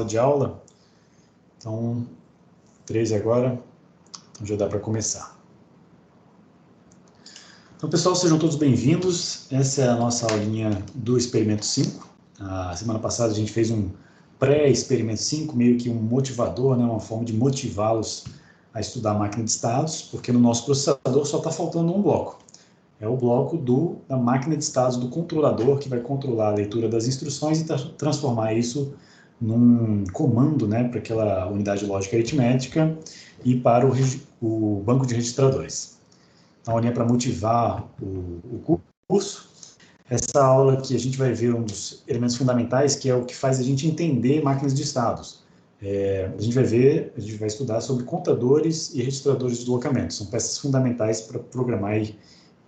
de aula. Então, 13 agora, então já dá para começar. Então, pessoal, sejam todos bem-vindos. Essa é a nossa aulinha do Experimento 5. A semana passada a gente fez um pré-Experimento 5, meio que um motivador, né, uma forma de motivá-los a estudar a máquina de estados, porque no nosso processador só está faltando um bloco. É o bloco da máquina de estados do controlador, que vai controlar a leitura das instruções e transformar isso num comando, né, para aquela unidade lógica aritmética e para o banco de registradores. Então, a linha para motivar o curso. Essa aula aqui a gente vai ver um dos elementos fundamentais, que é o que faz a gente entender máquinas de estados. A gente vai estudar sobre contadores e registradores de deslocamento. São peças fundamentais para programar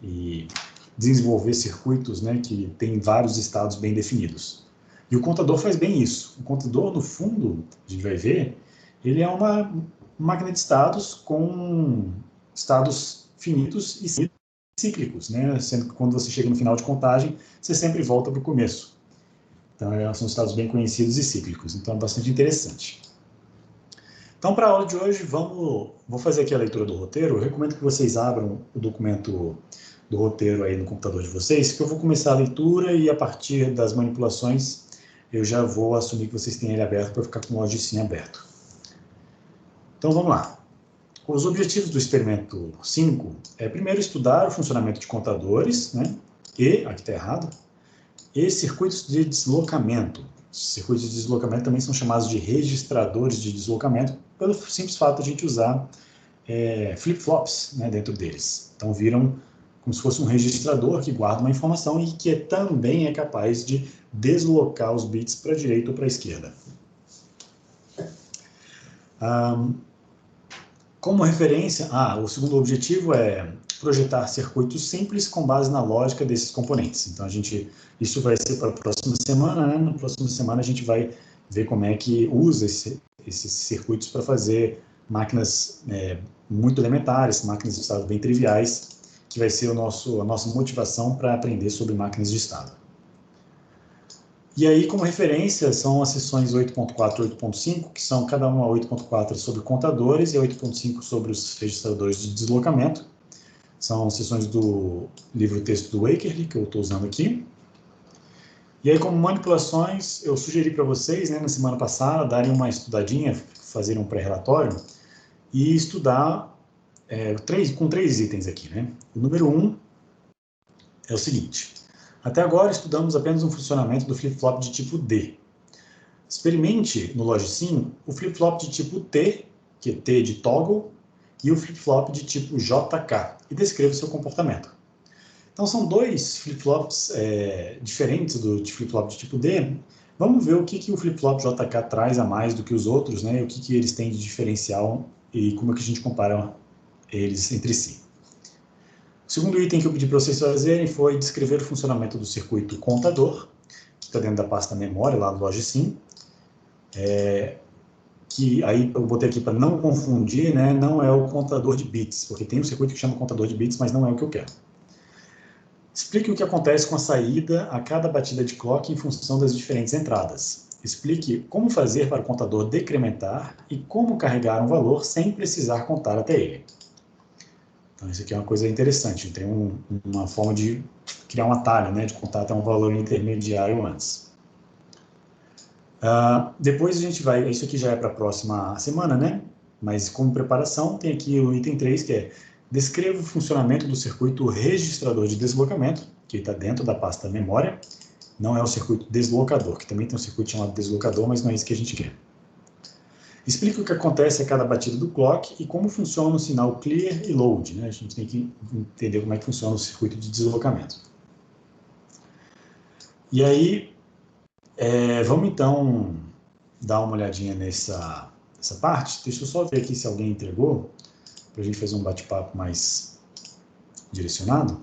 e desenvolver circuitos, né, que tem vários estados bem definidos. E o contador faz bem isso. O contador, no fundo, a gente vai ver, ele é uma máquina de estados com estados finitos e cíclicos, né? Sendo que quando você chega no final de contagem, você sempre volta para o começo. Então, são estados bem conhecidos e cíclicos. Então, é bastante interessante. Então, para a aula de hoje, vou fazer aqui a leitura do roteiro. Eu recomendo que vocês abram o documento do roteiro aí no computador de vocês, que eu vou começar a leitura e, a partir das manipulações, eu já vou assumir que vocês têm ele aberto para ficar com o logicinho aberto. Então, vamos lá. Os objetivos do experimento 5 é, primeiro, estudar o funcionamento de contadores, né? Aqui está errado, e circuitos de deslocamento. Circuitos de deslocamento também são chamados de registradores de deslocamento, pelo simples fato de a gente usar flip-flops, né, dentro deles. Então, viram como se fosse um registrador que guarda uma informação e que também é capaz de deslocar os bits para a direita ou para a esquerda. Como referência, o segundo objetivo é projetar circuitos simples com base na lógica desses componentes. Então, isso vai ser para a próxima semana, né? Na próxima semana a gente vai ver como é que usa esses circuitos para fazer máquinas muito elementares, máquinas de estado bem triviais, que vai ser a nossa motivação para aprender sobre máquinas de estado. E aí, como referência, são as seções 8.4 e 8.5, que são cada uma 8.4 sobre contadores e 8.5 sobre os registradores de deslocamento. São sessões do livro-texto do Wakerly, que eu estou usando aqui. E aí, como manipulações, eu sugeri para vocês, né, na semana passada, darem uma estudadinha, fazerem um pré-relatório e estudar com 3 itens aqui, né? O número 1 é o seguinte: até agora estudamos apenas um funcionamento do flip-flop de tipo D. Experimente no Logicin o flip-flop de tipo T, que é T de toggle, e o flip-flop de tipo JK, e descreva o seu comportamento. Então, são 2 flip-flops diferentes do flip-flop de tipo D. Vamos ver o que o flip-flop JK traz a mais do que os outros, né? E o que eles têm de diferencial e como é que a gente compara eles entre si. O segundo item que eu pedi para vocês fazerem foi descrever o funcionamento do circuito contador, que está dentro da pasta memória, lá do Logicin. Que aí eu botei aqui para não confundir, né? Não é o contador de bits, porque tem um circuito que chama contador de bits, mas não é o que eu quero. Explique o que acontece com a saída a cada batida de clock em função das diferentes entradas. Explique como fazer para o contador decrementar e como carregar um valor sem precisar contar até ele. Então, isso aqui é uma coisa interessante. Tem uma forma de criar um atalho, né, de contar até um valor intermediário antes. Depois a gente vai... Isso aqui já é para a próxima semana, né? Mas como preparação, tem aqui o item 3, que é descreva o funcionamento do circuito registrador de deslocamento, que está dentro da pasta memória. Não é o circuito deslocador, que também tem um circuito chamado deslocador, mas não é isso que a gente quer. Explica o que acontece a cada batida do clock e como funciona o sinal clear e load, né? A gente tem que entender como é que funciona o circuito de deslocamento. E aí, vamos então dar uma olhadinha nessa parte. Deixa eu só ver aqui se alguém entregou, para a gente fazer um bate-papo mais direcionado.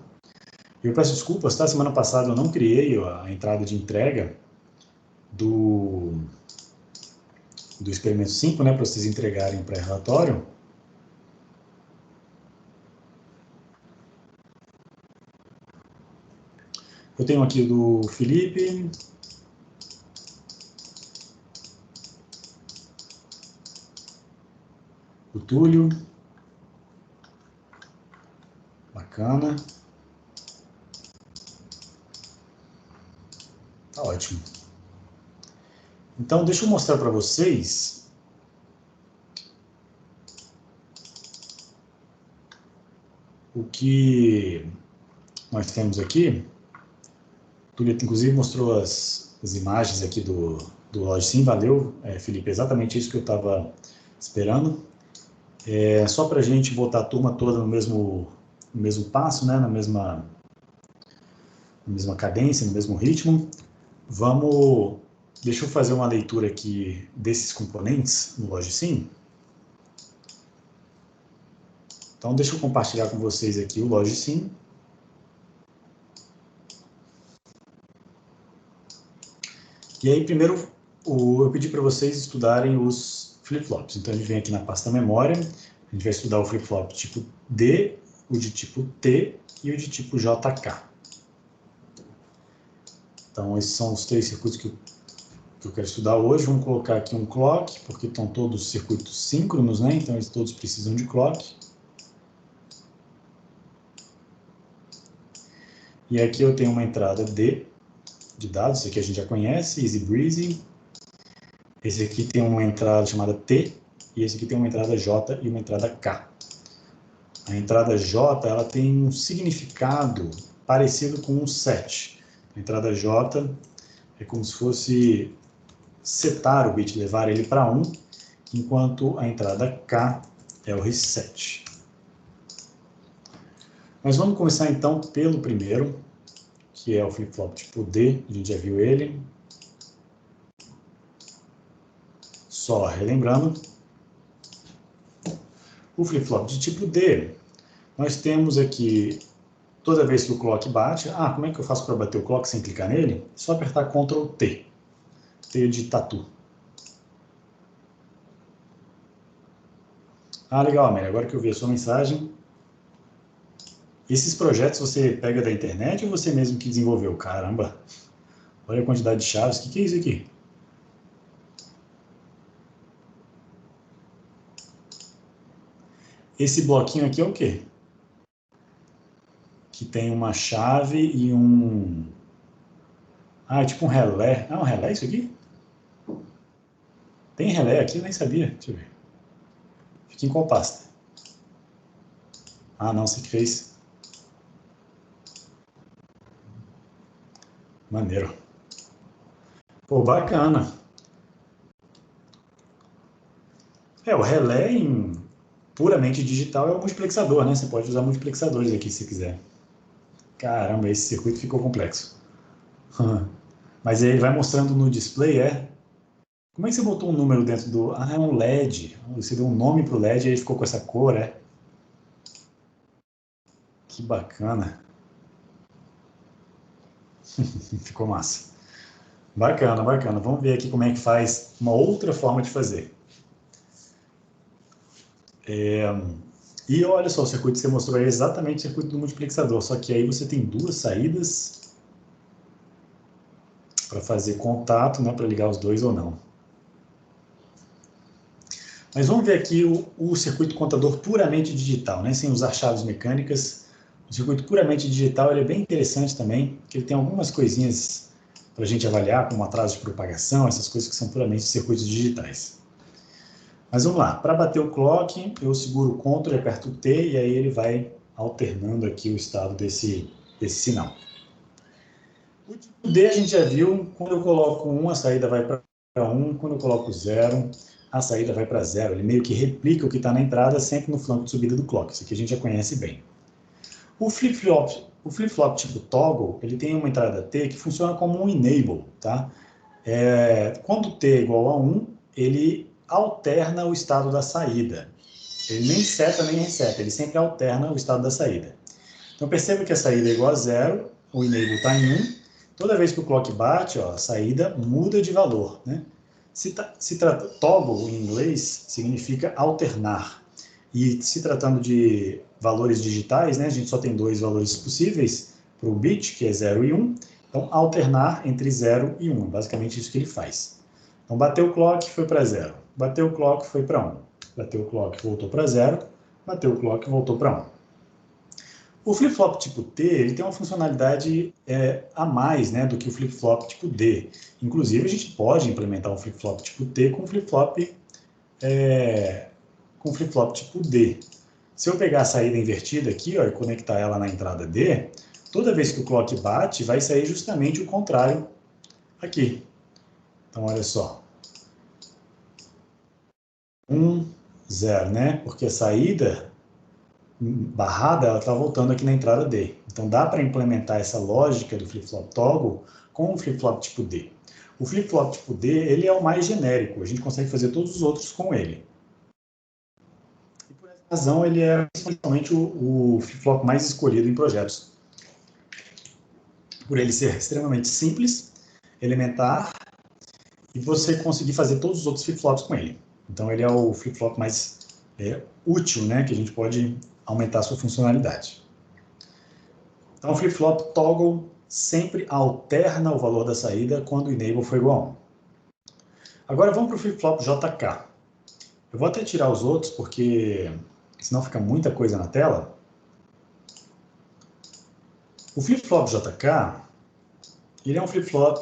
Eu peço desculpas, tá? Semana passada eu não criei a entrada de entrega do experimento 5, né, para vocês entregarem para relatório. Eu tenho aqui do Felipe, o Túlio. Bacana. Tá ótimo. Então, deixa eu mostrar para vocês o que nós temos aqui. O Túlio, inclusive, mostrou as imagens aqui do LogSim. Valeu, Felipe, exatamente isso que eu estava esperando. Só para a gente botar a turma toda no mesmo passo, né? na mesma cadência, no mesmo ritmo. Deixa eu fazer uma leitura aqui desses componentes no LogSim. Então, deixa eu compartilhar com vocês aqui o LogSim. E aí, primeiro, eu pedi para vocês estudarem os flip-flops. Então, a gente vem aqui na pasta memória, a gente vai estudar o flip-flop tipo D, o de tipo T e o de tipo JK. Então, esses são os 3 circuitos que eu quero estudar hoje. Vamos colocar aqui um clock, porque estão todos circuitos síncronos, né? Então, eles todos precisam de clock. E aqui eu tenho uma entrada D de dados, esse aqui a gente já conhece, Easy Breezy. Esse aqui tem uma entrada chamada T, e esse aqui tem uma entrada J e uma entrada K. A entrada J, ela tem um significado parecido com um set. A entrada J é como se fosse setar o bit, levar ele para 1, enquanto a entrada K é o reset. Mas vamos começar então pelo primeiro, que é o flip-flop tipo D, a gente já viu ele. Só relembrando, o flip-flop de tipo D, nós temos aqui, toda vez que o clock bate, como é que eu faço para bater o clock sem clicar nele? É só apertar Ctrl T, T de tatu. Legal, Amélia, agora que eu vi a sua mensagem. Esses projetos você pega da internet ou você mesmo que desenvolveu? Caramba, olha a quantidade de chaves, o que é isso aqui? Esse bloquinho aqui é o quê? Que tem uma chave e um... é tipo um relé. Um relé isso aqui? Tem relé aqui? Eu nem sabia. Deixa eu ver. Fica em qual pasta? Não, você que fez. Maneiro. Pô, bacana. O relé puramente digital é o multiplexador, né? Você pode usar multiplexadores aqui se quiser. Caramba, esse circuito ficou complexo. Mas aí ele vai mostrando no display, Como é que você botou um número dentro do... é um LED. Você deu um nome para o LED e aí ficou com essa cor, Que bacana. Ficou massa. Bacana, bacana. Vamos ver aqui como é que faz uma outra forma de fazer. E olha só, o circuito que você mostrou aí é exatamente o circuito do multiplexador, só que aí você tem 2 saídas para fazer contato, né, para ligar os 2 ou não. Mas vamos ver aqui o circuito contador puramente digital, né, sem usar chaves mecânicas. O circuito puramente digital ele é bem interessante também, porque ele tem algumas coisinhas para a gente avaliar, como atraso de propagação, essas coisas que são puramente circuitos digitais. Mas vamos lá, para bater o clock, eu seguro o Ctrl e aperto o T, e aí ele vai alternando aqui o estado desse sinal. O tipo D a gente já viu, quando eu coloco 1, a saída vai para 1, quando eu coloco 0, a saída vai para 0. Ele meio que replica o que está na entrada, sempre no flanco de subida do clock. Isso aqui a gente já conhece bem. O flip-flop tipo toggle, ele tem uma entrada T que funciona como um enable, tá? Quando T é igual a 1, ele alterna o estado da saída. Ele nem seta nem reseta, ele sempre alterna o estado da saída. Então perceba que a saída é igual a 0, o enable está em 1. Toda vez que o clock bate, a saída muda de valor, né? Se trata toggle em inglês significa alternar. E se tratando de valores digitais, né, a gente só tem 2 valores possíveis para o bit, que é 0 e 1. Então, alternar entre 0 e 1, basicamente isso que ele faz. Então, bateu o clock, foi para 0. Bateu o clock, foi para 1. bateu o clock, voltou para 0, bateu o clock, voltou para 1. O flip-flop tipo T, ele tem uma funcionalidade a mais, né, do que o flip-flop tipo D. Inclusive, a gente pode implementar um flip-flop tipo T com flip-flop tipo D. Se eu pegar a saída invertida aqui, ó, e conectar ela na entrada D, toda vez que o clock bate, vai sair justamente o contrário aqui. Então, olha só. 1, 0, né? Porque a saída barrada, ela está voltando aqui na entrada D. Então, dá para implementar essa lógica do flip-flop toggle com o flip-flop tipo D. O flip-flop tipo D, ele é o mais genérico. A gente consegue fazer todos os outros com ele. E por essa razão, ele é principalmente o flip-flop mais escolhido em projetos. Por ele ser extremamente simples, elementar, e você conseguir fazer todos os outros flip-flops com ele. Então, ele é o flip-flop mais útil, né, que a gente pode aumentar a sua funcionalidade. Então, o flip-flop toggle sempre alterna o valor da saída quando o enable for igual a 1. Agora, vamos para o flip-flop JK. Eu vou até tirar os outros, porque senão fica muita coisa na tela. O flip-flop JK, ele é um flip-flop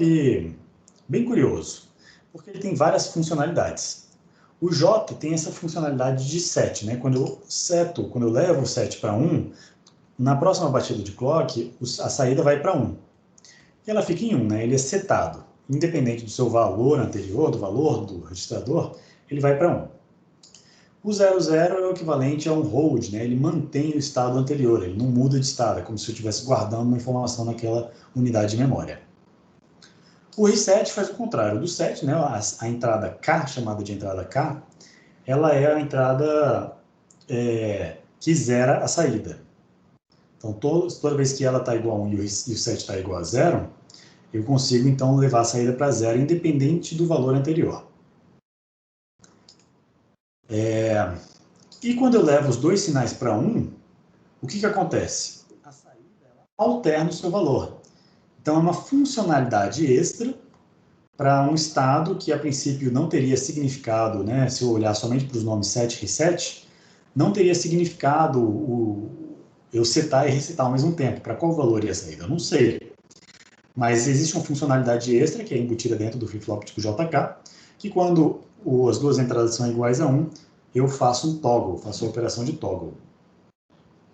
bem curioso, porque ele tem várias funcionalidades. O J tem essa funcionalidade de set, né? Quando eu levo o set para 1, na próxima batida de clock, a saída vai para 1. E ela fica em 1, né? Ele é setado. Independente do seu valor anterior, do valor do registrador, ele vai para 1. O 00 é o equivalente a um hold, né? Ele mantém o estado anterior, ele não muda de estado, é como se eu estivesse guardando uma informação naquela unidade de memória. O reset faz o contrário do set, né? A entrada K, chamada de entrada K, ela é a entrada que zera a saída. Então, toda vez que ela está igual a 1 e o set está igual a 0, eu consigo, então, levar a saída para 0, independente do valor anterior. E quando eu levo os dois sinais para 1, o que acontece? A saída alterna o seu valor. Então, é uma funcionalidade extra para um estado que, a princípio, não teria significado, né? Se eu olhar somente para os nomes set e reset, não teria significado eu setar e resetar ao mesmo tempo. Para qual valor ia a saída? Eu não sei. Mas existe uma funcionalidade extra, que é embutida dentro do flip-flop tipo JK, que quando as duas entradas são iguais a 1, eu faço um toggle, faço a operação de toggle.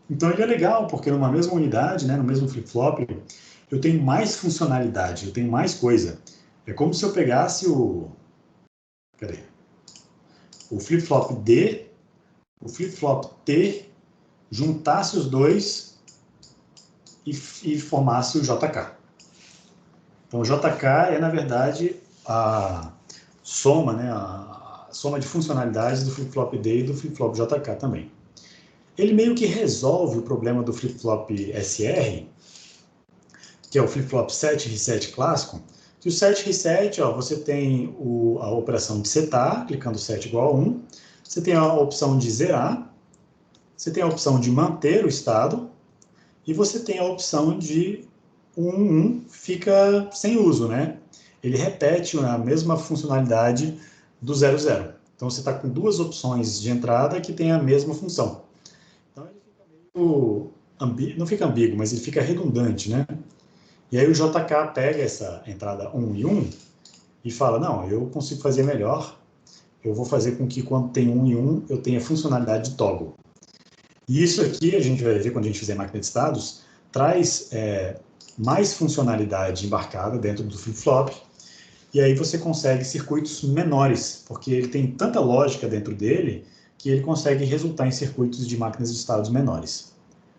Então ele é legal, porque numa mesma unidade, né, no mesmo flip-flop, eu tenho mais funcionalidade, eu tenho mais coisa. É como se eu pegasse o flip-flop D, o flip-flop T, juntasse os dois e formasse o JK. Então o JK é, na verdade, a soma, né, a soma de funcionalidades do flip-flop D e do flip-flop JK também. Ele meio que resolve o problema do flip-flop SR, que é o flip-flop set reset clássico, que o set reset, ó, você tem a operação de setar, clicando set igual a 1, você tem a opção de zerar, você tem a opção de manter o estado, e você tem a opção de 1 fica sem uso, né? Ele repete a mesma funcionalidade do 00. Então, você está com duas opções de entrada que têm a mesma função. Então, ele fica meio não fica ambíguo, mas ele fica redundante, né? E aí o JK pega essa entrada 1 e 1 e fala, não, eu consigo fazer melhor, eu vou fazer com que quando tem 1 e 1, eu tenha funcionalidade de toggle. E isso aqui, a gente vai ver quando a gente fizer máquina de estados, traz mais funcionalidade embarcada dentro do flip-flop, e aí você consegue circuitos menores, porque ele tem tanta lógica dentro dele que ele consegue resultar em circuitos de máquinas de estados menores.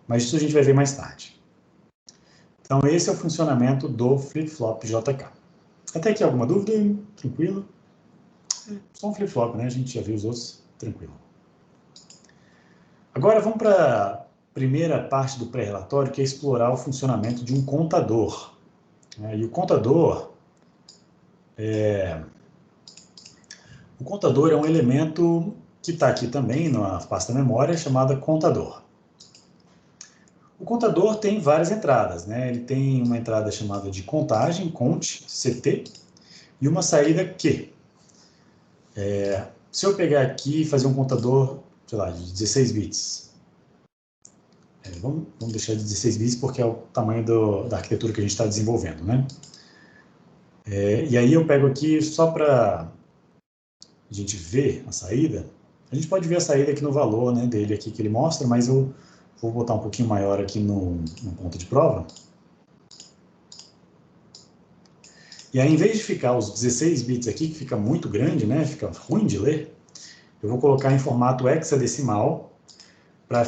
Mas isso a gente vai ver mais tarde. Então, esse é o funcionamento do flip-flop JK. Até aqui alguma dúvida? Tranquilo? Só um flip-flop, né? A gente já viu os outros, tranquilo. Agora vamos para a primeira parte do pré-relatório, que é explorar o funcionamento de um contador. E o contador é um elemento que está aqui também na pasta memória, chamada contador. O contador tem várias entradas, né? Ele tem uma entrada chamada de contagem, cont, CT, e uma saída Q. se eu pegar aqui e fazer um contador, sei lá, de 16 bits, vamos deixar de 16 bits porque é o tamanho da arquitetura que a gente está desenvolvendo, né? E aí eu pego aqui, só para a gente ver a saída, a gente pode ver a saída aqui no valor, né, dele aqui que ele mostra, mas eu vou botar um pouquinho maior aqui no ponto de prova. E aí, em vez de ficar os 16 bits aqui, que fica muito grande, né, fica ruim de ler, eu vou colocar em formato hexadecimal para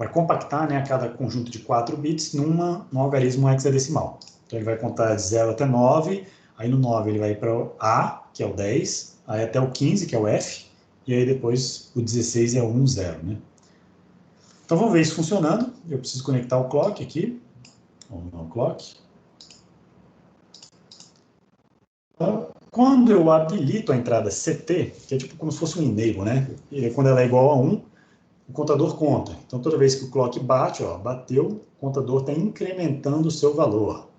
compactar, né, a cada conjunto de 4 bits num algarismo hexadecimal. Então, ele vai contar de 0 até 9, aí no 9 ele vai para o A, que é o 10, aí até o 15, que é o F, e aí depois o 16 é o 1, 0, né? Então, vamos ver isso funcionando. Eu preciso conectar o clock aqui. Vamos no clock. Então, quando eu habilito a entrada CT, que é tipo como se fosse um enable, né? E quando ela é igual a 1, o contador conta. Então, toda vez que o clock bate, ó, bateu, o contador está incrementando o seu valor.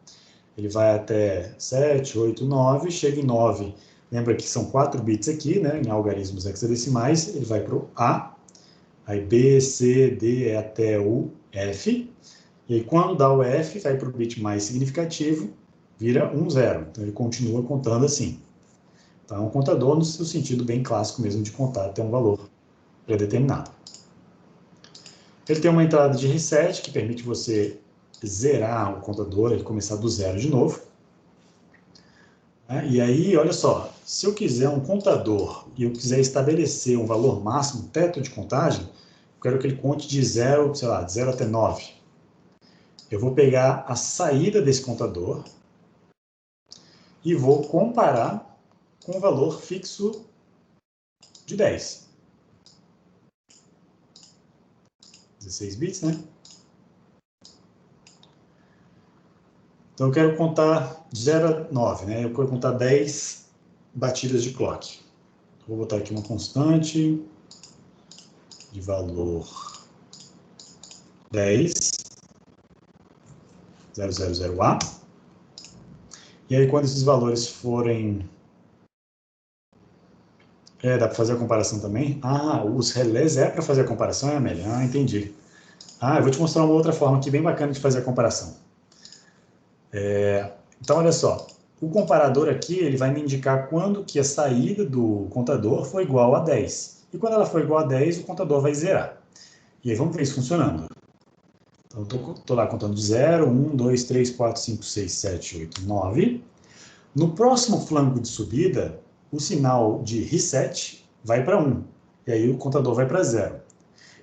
Ele vai até 7, 8, 9, chega em 9. Lembra que são 4 bits aqui, né? Em algarismos hexadecimais, ele vai para o A, aí B, C, D até o F. E aí, quando dá o F, vai para o bit mais significativo, vira 1, 0. Então, ele continua contando assim. Então, é um contador no seu sentido bem clássico mesmo de contar até um valor predeterminado. Ele tem uma entrada de reset, que permite você zerar o contador e começar do zero de novo. E aí, olha só, se eu quiser um contador e eu quiser estabelecer um valor máximo, teto de contagem, eu quero que ele conte de 0, sei lá, de 0 até 9. Eu vou pegar a saída desse contador e vou comparar com o valor fixo de 10. 16 bits, né? Então, eu quero contar de 0 a 9, né? Eu quero contar 10 batidas de clock. Vou botar aqui uma constante de valor 10, 000A. E aí, quando esses valores forem... dá para fazer a comparação também? Os relés é para fazer a comparação, Amélia? Entendi. Eu vou te mostrar uma outra forma aqui bem bacana de fazer a comparação. Então, olha só. O comparador aqui, ele vai me indicar quando que a saída do contador foi igual a 10. E quando ela for igual a 10, o contador vai zerar. E aí, vamos ver isso funcionando. Então, estou lá contando de 0, 1, 2, 3, 4, 5, 6, 7, 8, 9. No próximo flanco de subida, o sinal de reset vai para 1. E aí, o contador vai para 0.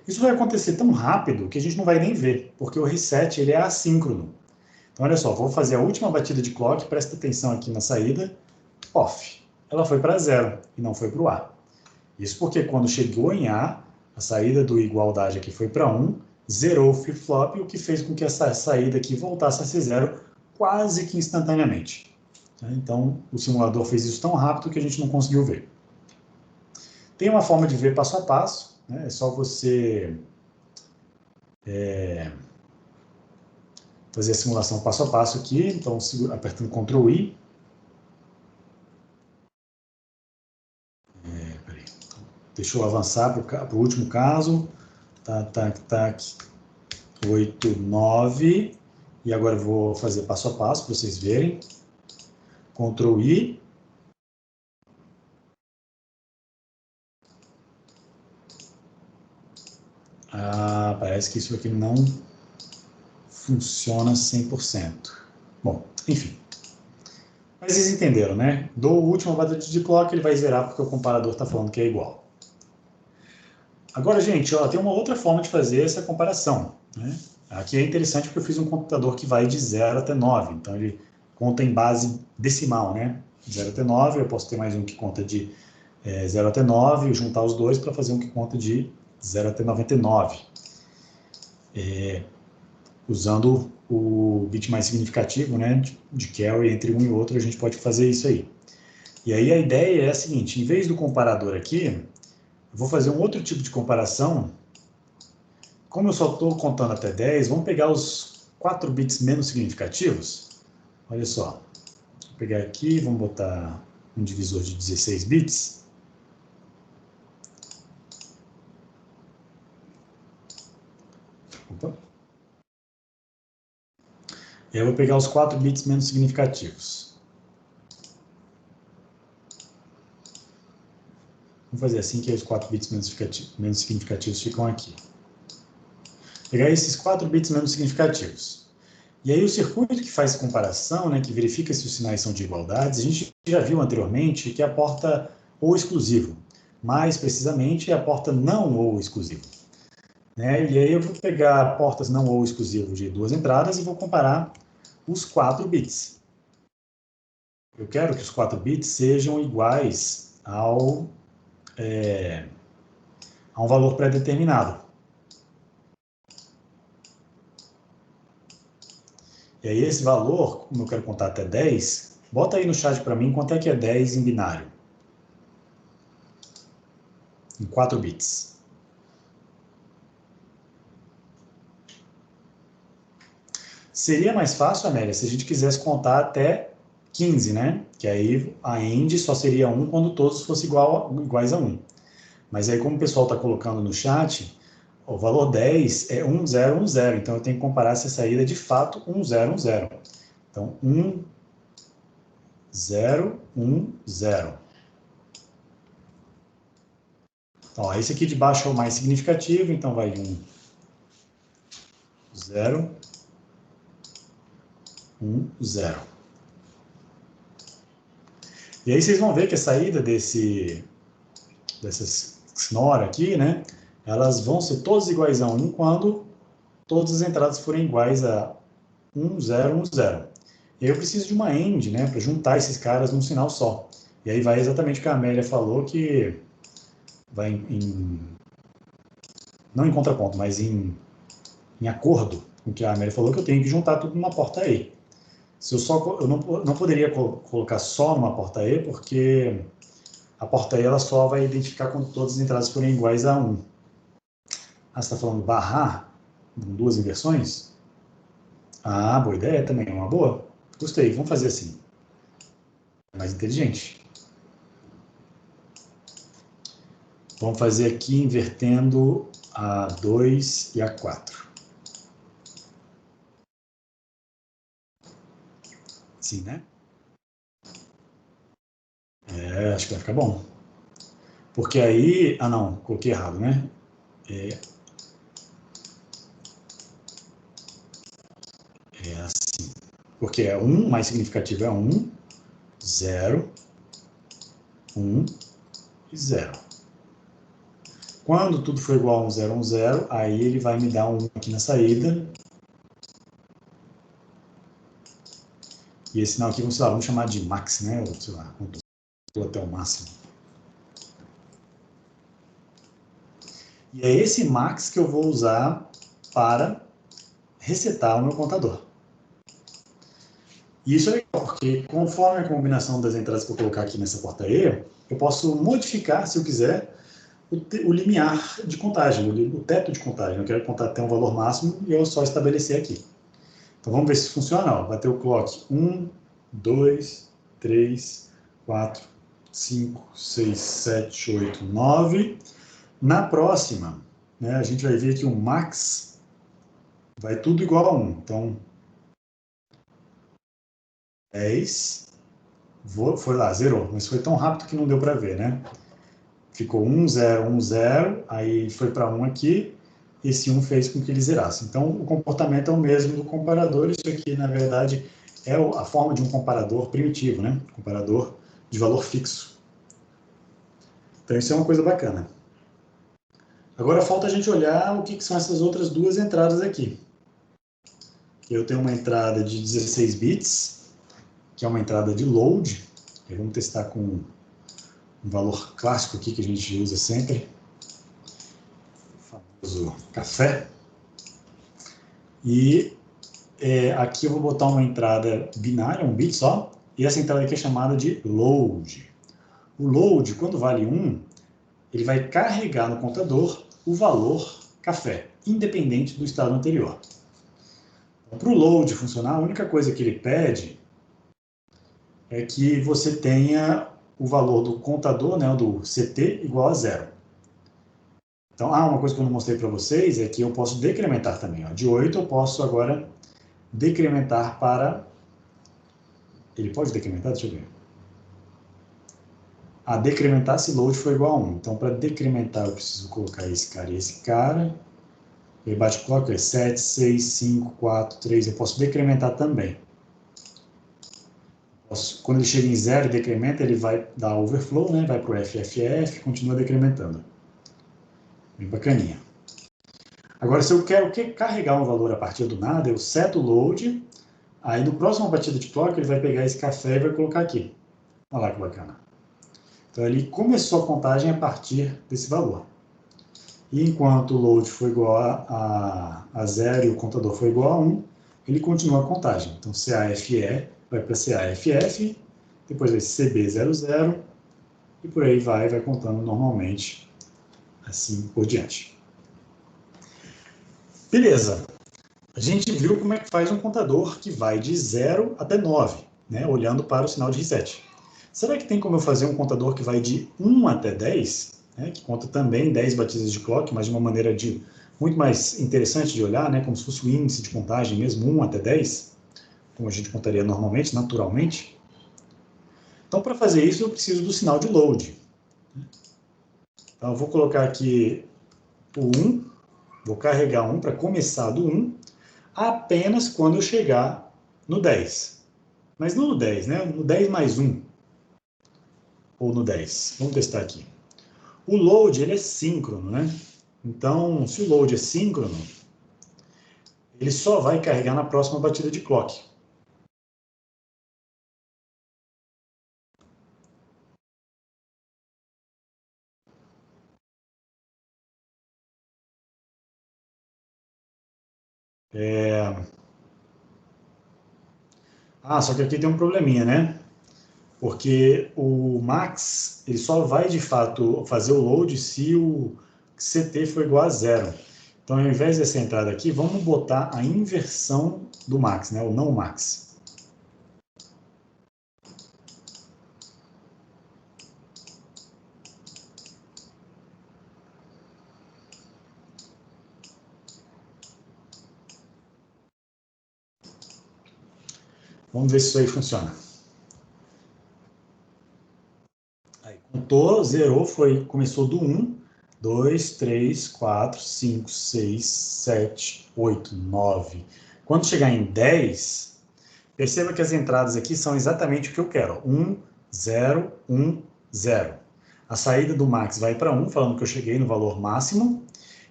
Isso vai acontecer tão rápido que a gente não vai nem ver, porque o reset ele é assíncrono. Então, olha só, vou fazer a última batida de clock, presta atenção aqui na saída, off. Ela foi para 0 e não foi para o A. Isso porque quando chegou em A, a saída do igualdade aqui foi para 1, zerou o flip-flop, o que fez com que essa saída aqui voltasse a ser 0 quase que instantaneamente. Então, o simulador fez isso tão rápido que a gente não conseguiu ver. Tem uma forma de ver passo a passo, né? É só você fazer a simulação passo a passo aqui, então apertando Ctrl I. Deixa eu avançar para o último caso. Tá, 8, 9. E agora eu vou fazer passo a passo para vocês verem. Ctrl I. Parece que isso aqui não funciona 100%. Bom, enfim. Mas vocês entenderam, né? Do último batida de clock, ele vai zerar porque o comparador está falando que é igual. Agora, gente, tem uma outra forma de fazer essa comparação, né? Aqui é interessante porque eu fiz um computador que vai de 0 até 9, então ele conta em base decimal, né? 0 até 9, eu posso ter mais um que conta de 0 até 9, juntar os dois para fazer um que conta de 0 até 99. Usando o bit mais significativo, né, de carry entre um e outro, a gente pode fazer isso aí. E aí a ideia é a seguinte, em vez do comparador aqui, eu vou fazer um outro tipo de comparação. Como eu só estou contando até 10, vamos pegar os 4 bits menos significativos. Olha só, vou pegar aqui, vamos botar um divisor de 16 bits. E aí eu vou pegar os 4 bits menos significativos. Vamos fazer assim, que aí os 4 bits menos significativos ficam aqui. Pegar esses 4 bits menos significativos. E aí o circuito que faz comparação, né, que verifica se os sinais são de igualdades, a gente já viu anteriormente que é a porta ou exclusivo. Mais precisamente, é a porta não ou exclusivo. Né? E aí eu vou pegar portas não ou exclusivo de 2 entradas e vou comparar os 4 bits. Eu quero que os 4 bits sejam iguais a um valor pré-determinado. E aí esse valor, como eu quero contar até 10, bota aí no chat para mim quanto é que é 10 em binário. Em 4 bits. Seria mais fácil, Amélia, se a gente quisesse contar até 15, né? Que aí a end só seria 1 quando todos fossem iguais a 1. Mas aí, como o pessoal está colocando no chat, o valor 10 é 1010, então eu tenho que comparar se a saída é de fato 1010. Então, 1010. Então, ó, esse aqui de baixo é o mais significativo, então vai 1, 0, 1, 0. E aí vocês vão ver que a saída dessas XNOR aqui, né, elas vão ser todas iguais a 1 quando todas as entradas forem iguais a 1, 0, 1, 0. E aí eu preciso de uma AND, né, para juntar esses caras num sinal só. E aí vai exatamente o que a Amélia falou, que vai não em contraponto, mas em acordo com o que a Amélia falou, que eu tenho que juntar tudo numa porta E. Eu não poderia colocar só numa porta E, porque a porta E ela só vai identificar quando todas as entradas forem iguais a 1. Ah, você está falando barrar com 2 inversões? Ah, boa ideia também, é uma boa. Gostei, vamos fazer assim. É mais inteligente. Vamos fazer aqui invertendo a 2 e a 4. Sim, né? É, acho que vai ficar bom. Porque aí... Ah, não, coloquei errado, né? É assim. Porque é 1, mais significativo é 1, 0, 1 e 0. Quando tudo for igual a 1, 0, 1, 0, aí ele vai me dar 1 aqui na saída. E esse sinal aqui, vamos chamar de max, né? Ou, sei lá, até o máximo. E é esse max que eu vou usar para resetar o meu contador. E isso é legal, porque conforme a combinação das entradas que eu colocar aqui nessa porta E, eu posso modificar, se eu quiser, o limiar de contagem, o teto de contagem. Eu quero contar até um valor máximo e eu só estabelecer aqui. Então vamos ver se funciona. Ó. Vai ter o clock 1, 2, 3, 4, 5, 6, 7, 8, 9. Na próxima, né, a gente vai ver que o max vai tudo igual a 1. Então, 10, foi lá, zerou, mas foi tão rápido que não deu para ver, né? Ficou 1, 0, 1, 0, aí foi para 1 aqui, esse 1 fez com que ele zerasse. Então, o comportamento é o mesmo do comparador, isso aqui, na verdade, é a forma de um comparador primitivo, né? Comparador de valor fixo. Então, isso é uma coisa bacana. Agora, falta a gente olhar o que são essas outras duas entradas aqui. Eu tenho uma entrada de 16 bits, que é uma entrada de load. Vamos testar com um valor clássico aqui que a gente usa sempre, o famoso café. E aqui eu vou botar uma entrada binária, um bit só, e essa entrada aqui é chamada de load. O load, quando vale 1, ele vai carregar no contador o valor café, independente do estado anterior. Então, para o load funcionar, a única coisa que ele pede é que você tenha o valor do contador, né, do CT, igual a 0. Então, uma coisa que eu não mostrei para vocês é que eu posso decrementar também. Ó. De 8 eu posso agora decrementar para... Ele pode decrementar? Deixa eu ver. Decrementar se load for igual a 1. Então, para decrementar, eu preciso colocar esse cara e esse cara. E bate clock é 7, 6, 5, 4, 3. Eu posso decrementar também. Quando ele chega em 0 e decrementa, ele vai dar overflow, né? Vai para o FFF e continua decrementando. Bem bacaninha. Agora, se eu quero carregar um valor a partir do nada, eu seto o load, aí no próximo batida de clock ele vai pegar esse café e vai colocar aqui. Olha lá que bacana. Então, ele começou a contagem a partir desse valor. E enquanto o load foi igual a 0 e o contador foi igual a 1, ele continua a contagem. Então, CAFE vai para CAFF, depois vai CB00, e por aí vai contando normalmente, assim por diante. Beleza. A gente viu como é que faz um contador que vai de 0 até 9, né, olhando para o sinal de reset. Será que tem como eu fazer um contador que vai de 1 até 10, né, que conta também 10 batidas de clock, mas de uma maneira muito mais interessante de olhar, né, como se fosse o índice de contagem mesmo, 1 até 10, como a gente contaria normalmente, naturalmente? Então, para fazer isso, eu preciso do sinal de load. Então, eu vou colocar aqui o 1, vou carregar 1 para começar do 1, apenas quando eu chegar no 10. Mas não no 10, né? No 10 mais 1. Ou no 10. Vamos testar aqui. O load, ele é síncrono, né? Então, se o load é síncrono, ele só vai carregar na próxima batida de clock. Só que aqui tem um probleminha, né? Porque o max, ele só vai, de fato, fazer o load se o CT for igual a 0. Então, ao invés dessa entrada aqui, vamos botar a inversão do max, né? O não max. Vamos ver se isso aí funciona. Aí, contou, zerou, começou do 1, 2, 3, 4, 5, 6, 7, 8, 9. Quando chegar em 10, perceba que as entradas aqui são exatamente o que eu quero. 1, 0, 1, 0. A saída do max vai para 1, falando que eu cheguei no valor máximo.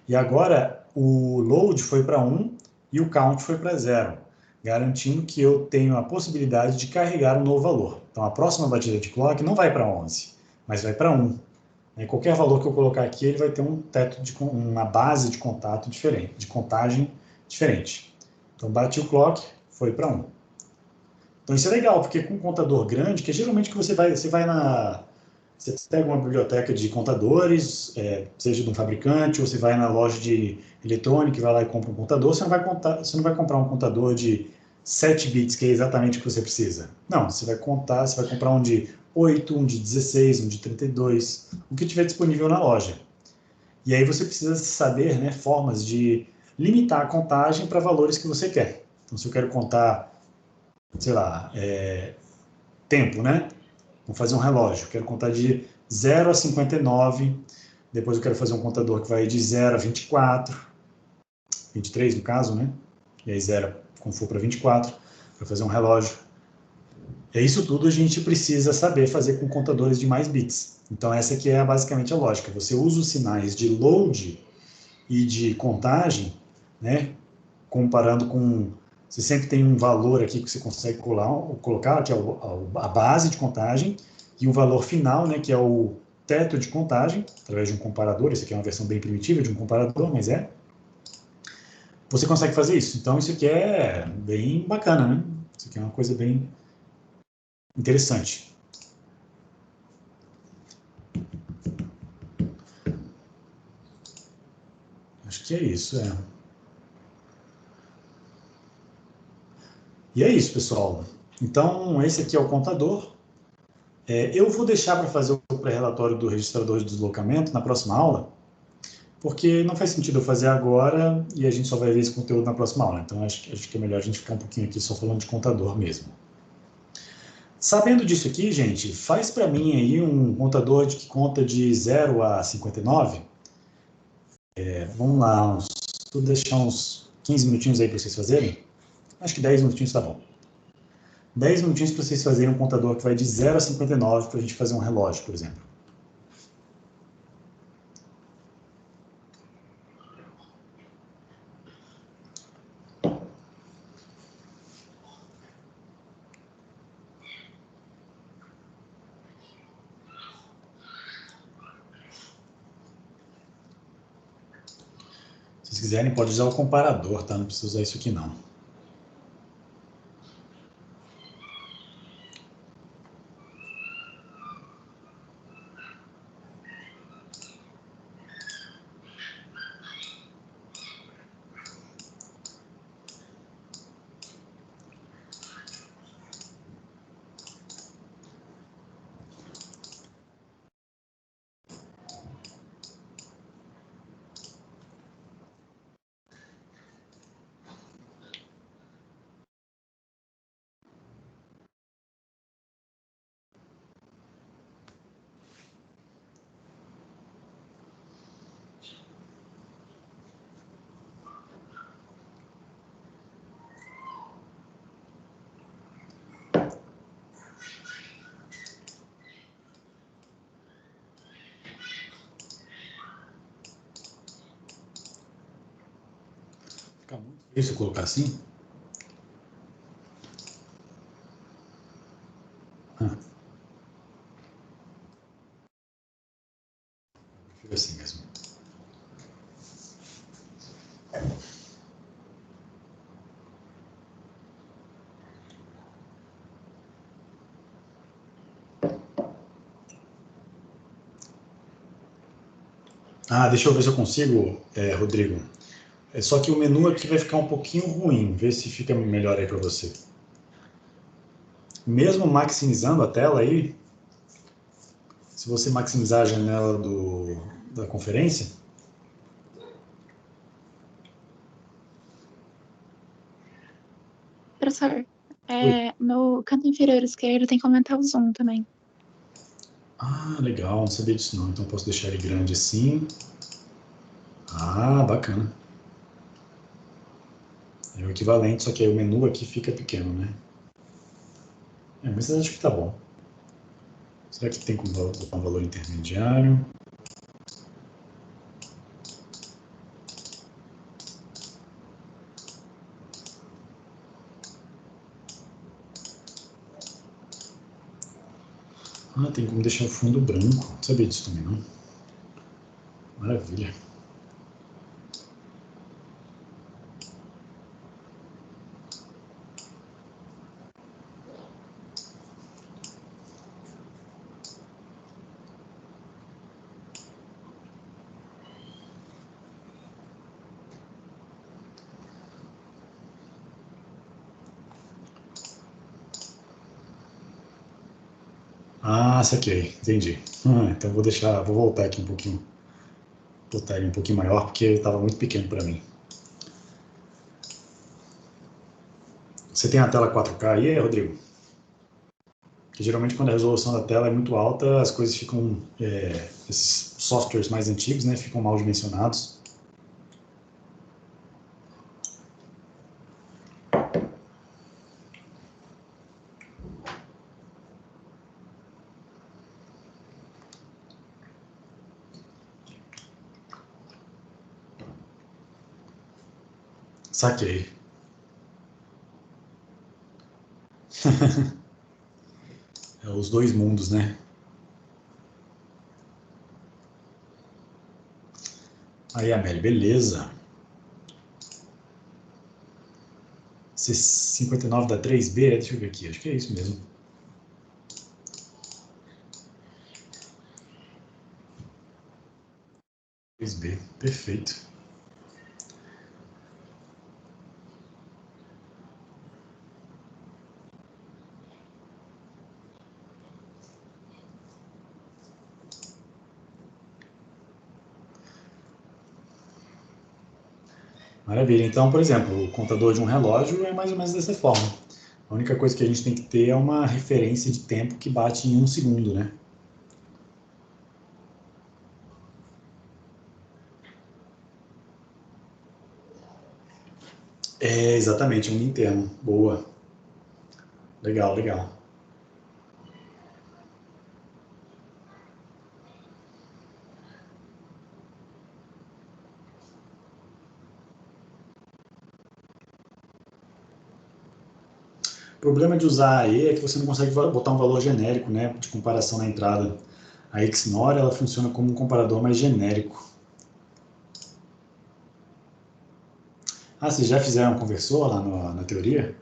E agora o load foi para 1 e o count foi para 0, garantindo que eu tenho a possibilidade de carregar um novo valor. Então, a próxima batida de clock não vai para 11, mas vai para 1. Qualquer valor que eu colocar aqui, ele vai ter um teto uma base de contato diferente, de contagem diferente. Então, bati o clock, foi para 1. Então, isso é legal, porque com um contador grande, que é geralmente que você pega uma biblioteca de contadores, seja de um fabricante, ou você vai na loja de eletrônica e vai lá e compra um contador, você não vai comprar um contador de 7 bits, que é exatamente o que você precisa. Não, você vai comprar um de 8, um de 16, um de 32, o que tiver disponível na loja. E aí você precisa saber, né, formas de limitar a contagem para valores que você quer. Então, se eu quero contar, sei lá, tempo, né? Vou fazer um relógio, quero contar de 0 a 59, depois eu quero fazer um contador que vai de 0 a 24, 23 no caso, né? E aí 0 quando for para 24, para fazer um relógio. E isso tudo a gente precisa saber fazer com contadores de mais bits. Então essa aqui é basicamente a lógica. Você usa os sinais de load e de contagem, né? Comparando com... Você sempre tem um valor aqui que você consegue colocar, que é a base de contagem, e o valor final, né, que é o teto de contagem, através de um comparador. Esse aqui é uma versão bem primitiva de um comparador, mas você consegue fazer isso. Então, isso aqui é bem bacana, né? Isso aqui é uma coisa bem interessante. Acho que é isso, E é isso, pessoal. Então, esse aqui é o contador. Eu vou deixar para fazer o pré-relatório do registrador de deslocamento na próxima aula, porque não faz sentido eu fazer agora e a gente só vai ver esse conteúdo na próxima aula. Então, acho que é melhor a gente ficar um pouquinho aqui só falando de contador mesmo. Sabendo disso aqui, gente, faz para mim aí um contador que conta de 0 a 59. Vamos lá, vou deixar uns 15 minutinhos aí para vocês fazerem. Acho que 10 minutinhos tá bom. 10 minutinhos para vocês fazerem um contador que vai de 0 a 59 para a gente fazer um relógio, por exemplo. Se vocês quiserem, pode usar o comparador, tá? Não precisa usar isso aqui, não. Fica muito feio se eu colocar assim. Fica assim mesmo. Deixa eu ver se eu consigo, Rodrigo. Só que o menu aqui vai ficar um pouquinho ruim. Vê se fica melhor aí para você. Mesmo maximizando a tela aí, se você maximizar a janela da conferência, Professor, no canto inferior esquerdo tem que aumentar o zoom também. legal, não sabia disso não. Então eu posso deixar ele grande assim. Bacana. É o equivalente, só que aí o menu aqui fica pequeno, né? Mas eu acho que tá bom. Será que tem como botar um valor intermediário? Tem como deixar o fundo branco. Não sabia disso também, não. Maravilha. Saquei, entendi. Então vou voltar aqui um pouquinho, botar ele um pouquinho maior, porque ele estava muito pequeno para mim. Você tem a tela 4K aí, Rodrigo? Porque geralmente quando a resolução da tela é muito alta, as coisas ficam, esses softwares mais antigos, né, ficam mal dimensionados. Saquei. Os dois mundos, né? Aí, Amélia, beleza. C59 da 3B, deixa eu ver aqui, acho que é isso mesmo. B, perfeito. Maravilha. Então, por exemplo, o contador de um relógio é mais ou menos dessa forma. A única coisa que a gente tem que ter é uma referência de tempo que bate em 1 segundo, né? É, exatamente, um interno. Boa. Legal, legal. O problema de usar a E é que você não consegue botar um valor genérico, né, de comparação na entrada. A XNOR, ela funciona como um comparador mais genérico. Ah, vocês já fizeram um conversor lá na teoria?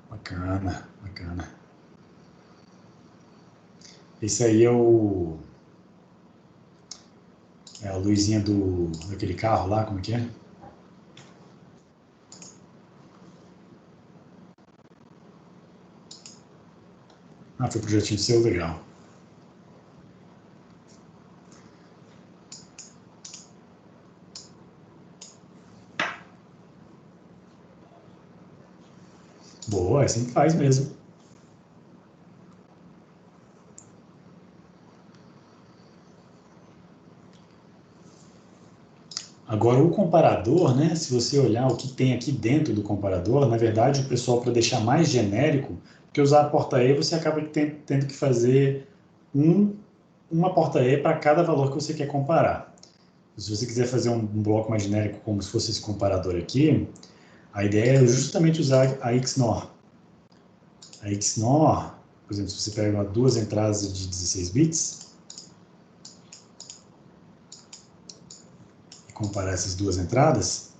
Bacana, bacana. Esse aí é a luzinha daquele carro lá, como é que é? Ah, foi projetinho seu, legal. Boa, é assim que faz mesmo. Agora, o comparador, né, se você olhar o que tem aqui dentro do comparador, na verdade, o pessoal, para deixar mais genérico, porque usar a porta E, você acaba tendo que fazer uma porta E para cada valor que você quer comparar. Se você quiser fazer um bloco mais genérico, como se fosse esse comparador aqui, a ideia é justamente usar a XNOR. A XNOR, por exemplo, se você pega duas entradas de 16 bits e comparar essas duas entradas,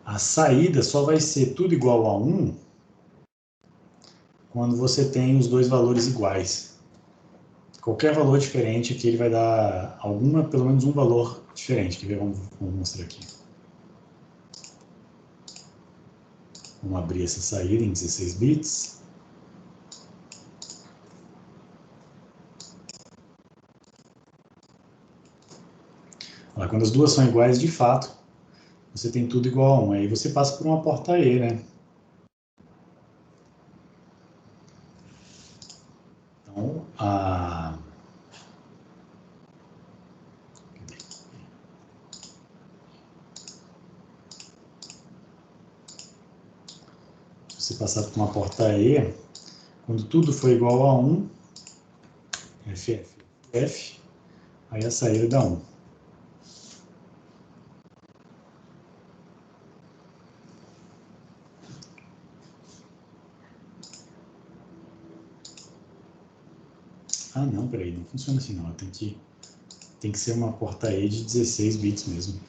a saída só vai ser tudo igual a 1 quando você tem os dois valores iguais. Qualquer valor diferente aqui, ele vai dar pelo menos um valor diferente. Quer ver? Vamos mostrar aqui. Vamos abrir essa saída em 16 bits. Olha, quando as duas são iguais, de fato, você tem tudo igual a 1. Aí você passa por uma porta E, né? Então, se você passar por uma porta E, quando tudo for igual a 1, FF, aí a saída dá 1. Ah, não, peraí, não funciona assim não. Tem que ser uma porta E de 16 bits mesmo.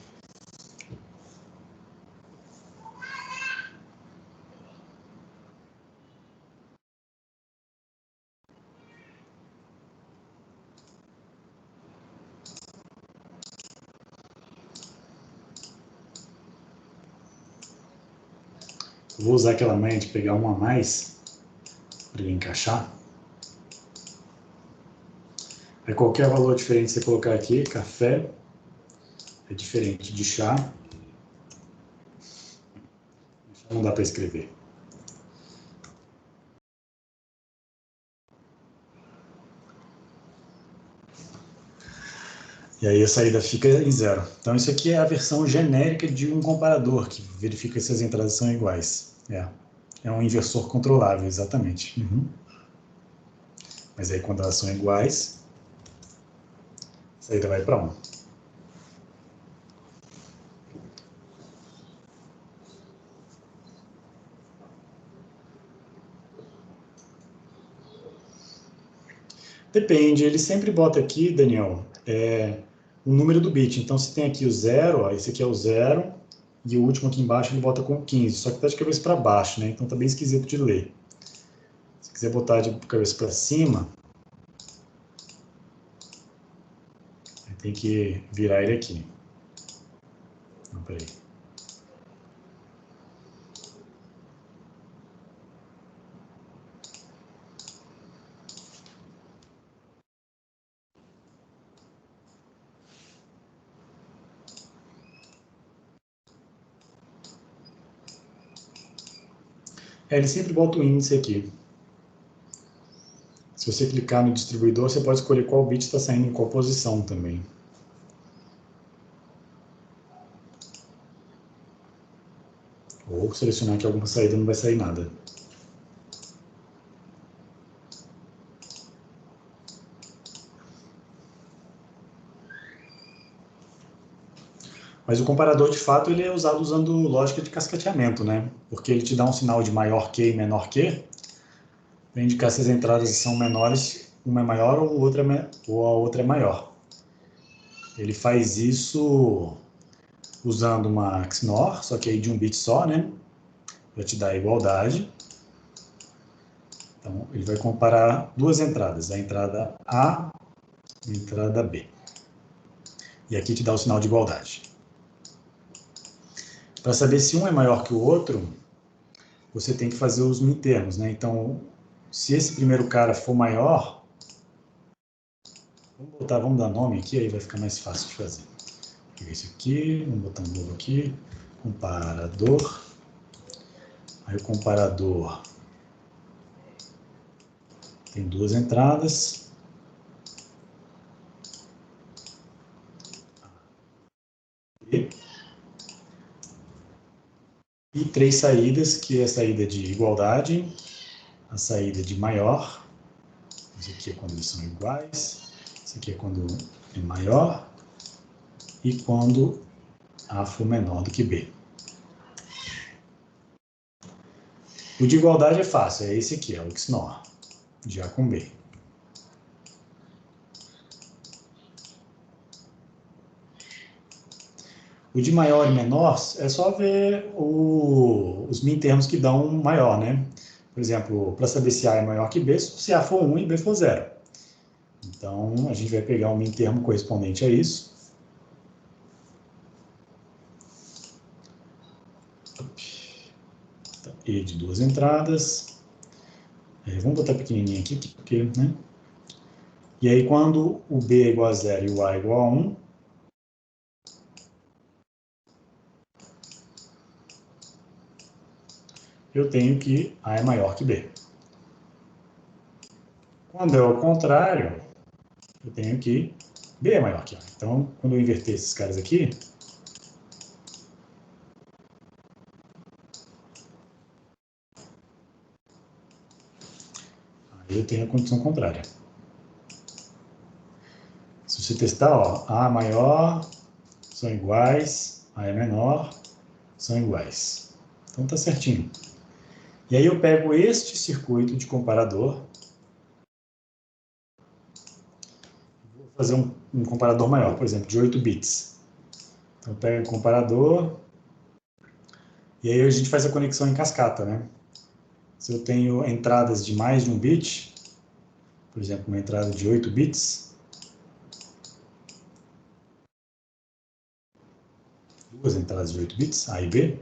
Eu vou usar aquela manha de pegar um a mais para ele encaixar. Aí qualquer valor diferente que você colocar aqui, café é diferente de chá. Não dá para escrever. E aí a saída fica em 0. Então isso aqui é a versão genérica de um comparador, que verifica se as entradas são iguais. É um inversor controlável, exatamente. Uhum. Mas aí quando elas são iguais, a saída vai para 1. Depende, ele sempre bota aqui, Daniel, o número do bit. Então, se tem aqui o 0, ó, esse aqui é o 0, e o último aqui embaixo ele bota com 15, só que tá de cabeça para baixo, né? Então tá bem esquisito de ler. Se quiser botar de cabeça para cima, tem que virar ele aqui. Não, peraí. Ele sempre bota o índice aqui. Se você clicar no distribuidor, você pode escolher qual bit está saindo em qual posição também. Ou selecionar que alguma saída não vai sair nada. Mas o comparador, de fato, ele é usado usando lógica de cascateamento, né? Porque ele te dá um sinal de maior que e menor que, para indicar se as entradas são menores, uma é maior ou a outra é maior. Ele faz isso usando uma XNOR, só que aí de um bit só, né? Para te dar a igualdade. Então, ele vai comparar duas entradas, a entrada A e a entrada B. E aqui te dá o sinal de igualdade. Para saber se um é maior que o outro, você tem que fazer os mintermos, né? Então, se esse primeiro cara for maior, vamos dar nome aqui, aí vai ficar mais fácil de fazer. Vou pegar isso aqui, vamos botar um novo aqui, comparador. Aí o comparador tem duas entradas. E três saídas, que é a saída de igualdade, a saída de maior, isso aqui é quando eles são iguais, isso aqui é quando é maior, e quando A for menor do que B. O de igualdade é fácil, é esse aqui, é o XNOR, de A com B. O de maior e menor é só ver os mintermos que dão maior, né? Por exemplo, para saber se A é maior que B, se A for 1 e B for 0. Então, a gente vai pegar um mintermo correspondente a isso. E de duas entradas. Vamos botar pequenininho aqui, porque, né? E aí, quando o B é igual a 0 e o A é igual a 1, eu tenho que A é maior que B. Quando é o contrário, eu tenho que B é maior que A. Então, quando eu inverter esses caras aqui, aí eu tenho a condição contrária. Se você testar, ó, A maior, são iguais, A é menor, são iguais. Então tá certinho. E aí eu pego este circuito de comparador, vou fazer um comparador maior, por exemplo, de 8 bits. Então eu pego o comparador, e aí a gente faz a conexão em cascata, né? Se eu tenho entradas de mais de um bit, por exemplo, uma entrada de 8 bits, duas entradas de 8 bits, A e B,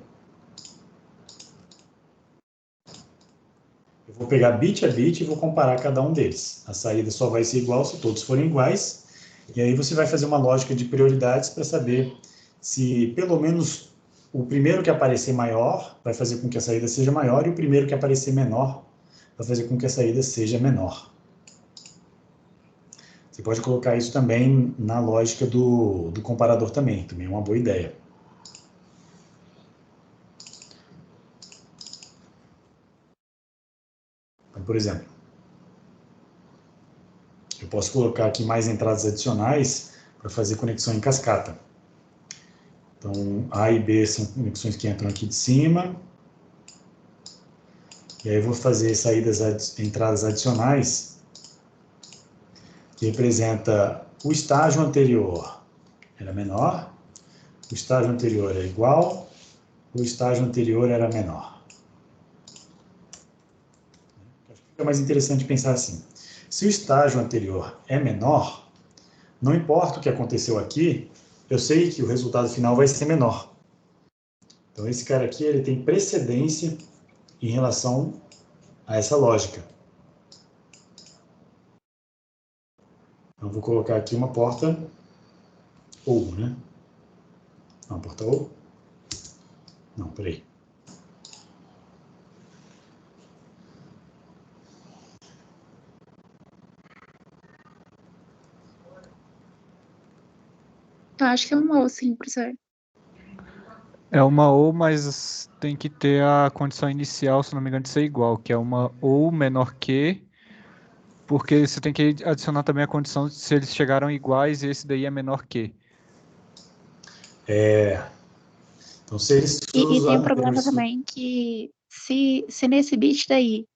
eu vou pegar bit a bit e vou comparar cada um deles. A saída só vai ser igual se todos forem iguais, e aí você vai fazer uma lógica de prioridades para saber se pelo menos o primeiro que aparecer maior vai fazer com que a saída seja maior e o primeiro que aparecer menor vai fazer com que a saída seja menor. Você pode colocar isso também na lógica do comparador também é uma boa ideia. Então, por exemplo, eu posso colocar aqui mais entradas adicionais para fazer conexão em cascata. Então, A e B são conexões que entram aqui de cima. E aí eu vou fazer entradas adicionais, que representa o estágio anterior era menor, o estágio anterior é igual, o estágio anterior era menor. Acho que fica mais interessante pensar assim. Se o estágio anterior é menor, não importa o que aconteceu aqui, eu sei que o resultado final vai ser menor. Então, esse cara aqui ele tem precedência em relação a essa lógica. Então, vou colocar aqui uma porta ou, né? Não, porta ou? Não, peraí. Então, acho que é uma ou sim, professor. É uma ou, mas tem que ter a condição inicial, se não me engano, de ser igual, que é uma ou menor que, porque você tem que adicionar também a condição de se eles chegaram iguais e esse daí é menor que. Então, se eles E tem um usaram problema anteriores... também que se nesse bit daí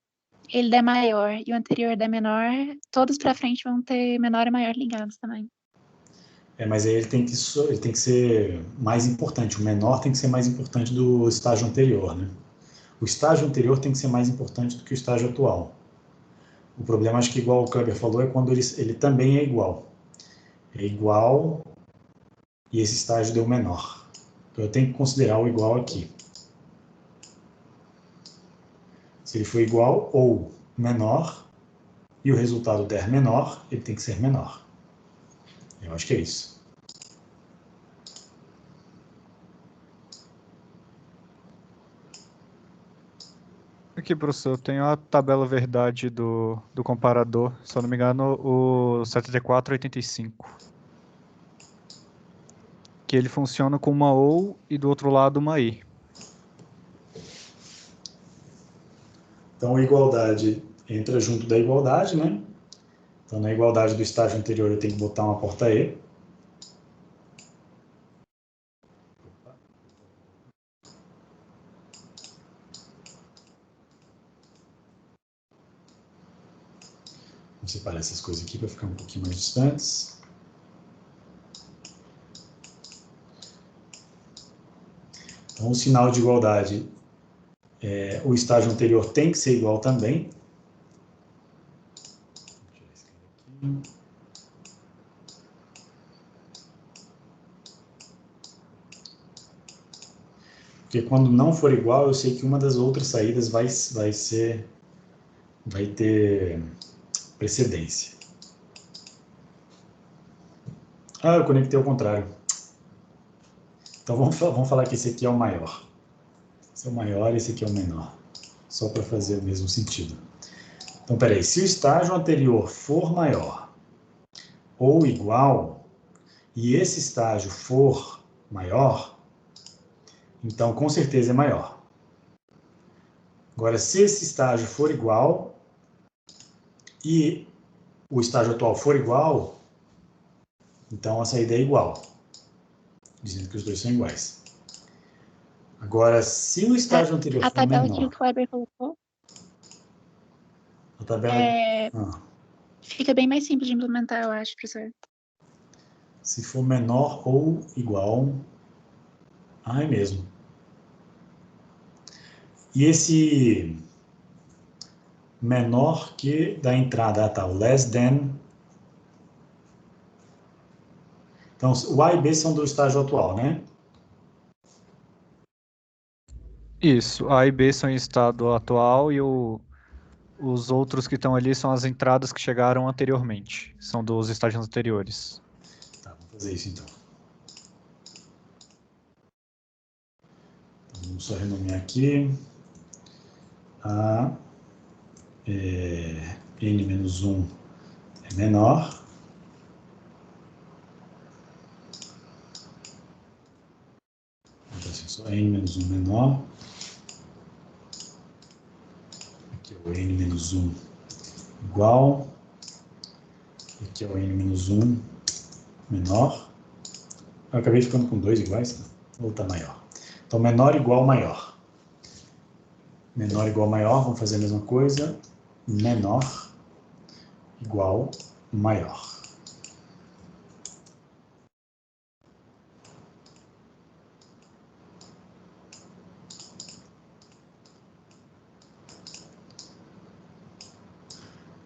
ele der maior e o anterior der menor, todos pra frente vão ter menor e maior ligados também. mas aí ele tem que ser mais importante. O menor tem que ser mais importante do estágio anterior, né? O estágio anterior tem que ser mais importante do que o estágio atual. O problema, acho que igual o Kleber falou, é quando ele também é igual. É igual e esse estágio deu menor. Então eu tenho que considerar o igual aqui. Se ele for igual ou menor e o resultado der menor, ele tem que ser menor. Eu acho que é isso. Aqui, professor, eu tenho a tabela verdade do comparador, se eu não me engano, o 7485. Que ele funciona com uma ou e do outro lado uma e. Então a igualdade entra junto da igualdade, né? Então na igualdade do estágio anterior eu tenho que botar uma porta E. Vamos separar essas coisas aqui para ficar um pouquinho mais distantes. Então, o sinal de igualdade, o estágio anterior tem que ser igual também. Porque quando não for igual, eu sei que uma das outras saídas vai ter precedência. Ah, eu conectei ao contrário. Então vamos falar que esse aqui é o maior. Esse é o maior e esse aqui é o menor. Só para fazer o mesmo sentido. Então, peraí, se o estágio anterior for maior ou igual, e esse estágio for maior, então com certeza é maior. Agora, se esse estágio for igual e o estágio atual for igual, então a saída é igual, dizendo que os dois são iguais. Agora, se o estágio anterior A for tabela que o menor... Kleber colocou A tabela... fica bem mais simples de implementar, eu acho, professor. Se for menor ou igual... Ah, é mesmo. E esse menor que da entrada, tá, o less than... Então, o A e B são do estágio atual, né? Isso, A e B são em estado atual e os outros que estão ali são as entradas que chegaram anteriormente, são dos estágios anteriores. Tá, vamos fazer isso então. Vamos só renomear aqui. A N-1 é menor. Então, assim, só N-1 menor. Aqui é o N-1 igual. Aqui é o N-1 menor. Eu acabei ficando com dois iguais, ou tá maior. Então, menor igual maior. Menor igual maior, vamos fazer a mesma coisa. Menor igual maior.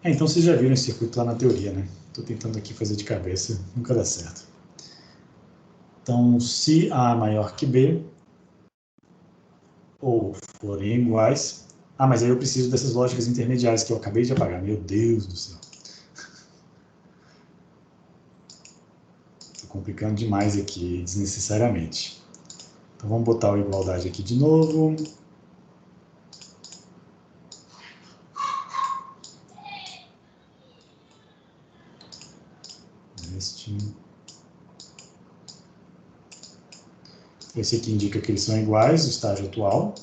Então vocês já viram esse circuito lá na teoria, né? Estou tentando aqui fazer de cabeça, nunca dá certo. Então, se A é maior que B, ou forem iguais... Ah, mas aí eu preciso dessas lógicas intermediárias que eu acabei de apagar. Meu Deus do céu. Estou complicando demais aqui, desnecessariamente. Então vamos botar a igualdade aqui de novo. Este Esse aqui indica que eles são iguais, o estágio atual.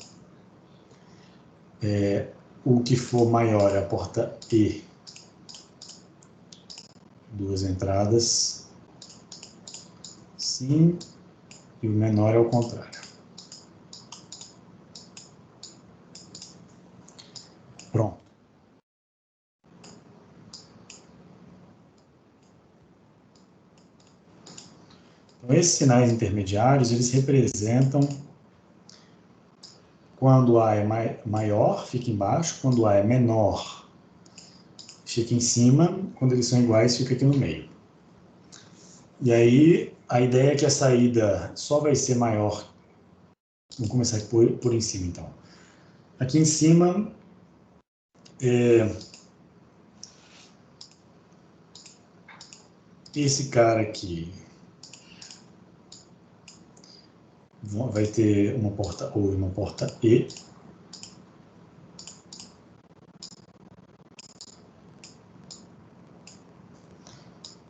O que for maior é a porta E. 2 entradas. Sim. E o menor é o contrário. Pronto. Então, esses sinais intermediários, eles representam quando A é maior, fica embaixo, quando A é menor, fica em cima, quando eles são iguais, fica aqui no meio. E aí, a ideia é que a saída só vai ser maior. Vamos começar por em cima, então. Aqui em cima, esse cara aqui vai ter uma porta O e uma porta E.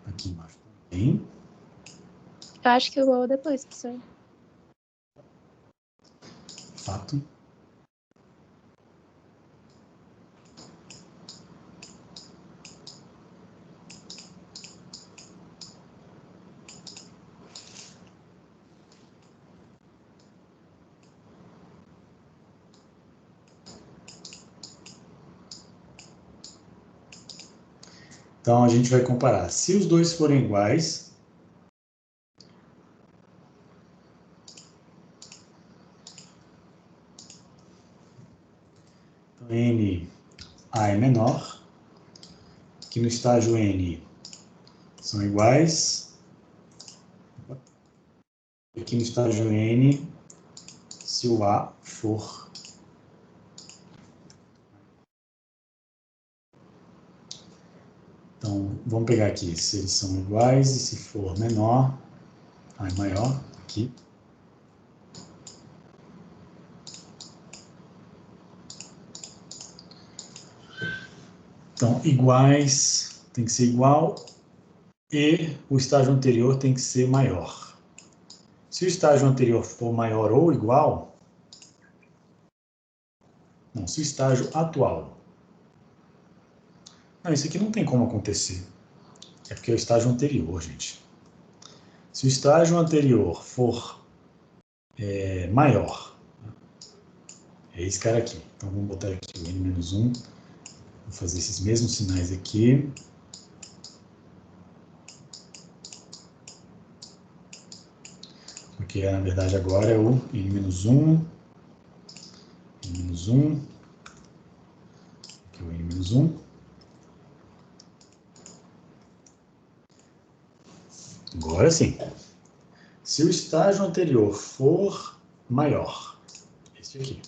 Aqui embaixo também. Eu acho que eu vou depois, professor. Fato. Então, a gente vai comparar. Se os dois forem iguais, então, N, A é menor, que no estágio N são iguais, aqui no estágio N, se o A for. Então, vamos pegar aqui, se eles são iguais e se for menor, A é maior, aqui. Então, iguais tem que ser igual e o estágio anterior tem que ser maior. Se o estágio anterior for maior ou igual, não, se o estágio atual. Não, isso aqui não tem como acontecer. É porque é o estágio anterior, gente. Se o estágio anterior for maior, é esse cara aqui. Então, vamos botar aqui o N-1. Vou fazer esses mesmos sinais aqui. Porque, na verdade, agora é o N-1. N-1. Aqui o N-1. Agora sim. Se o estágio anterior for maior, esse aqui.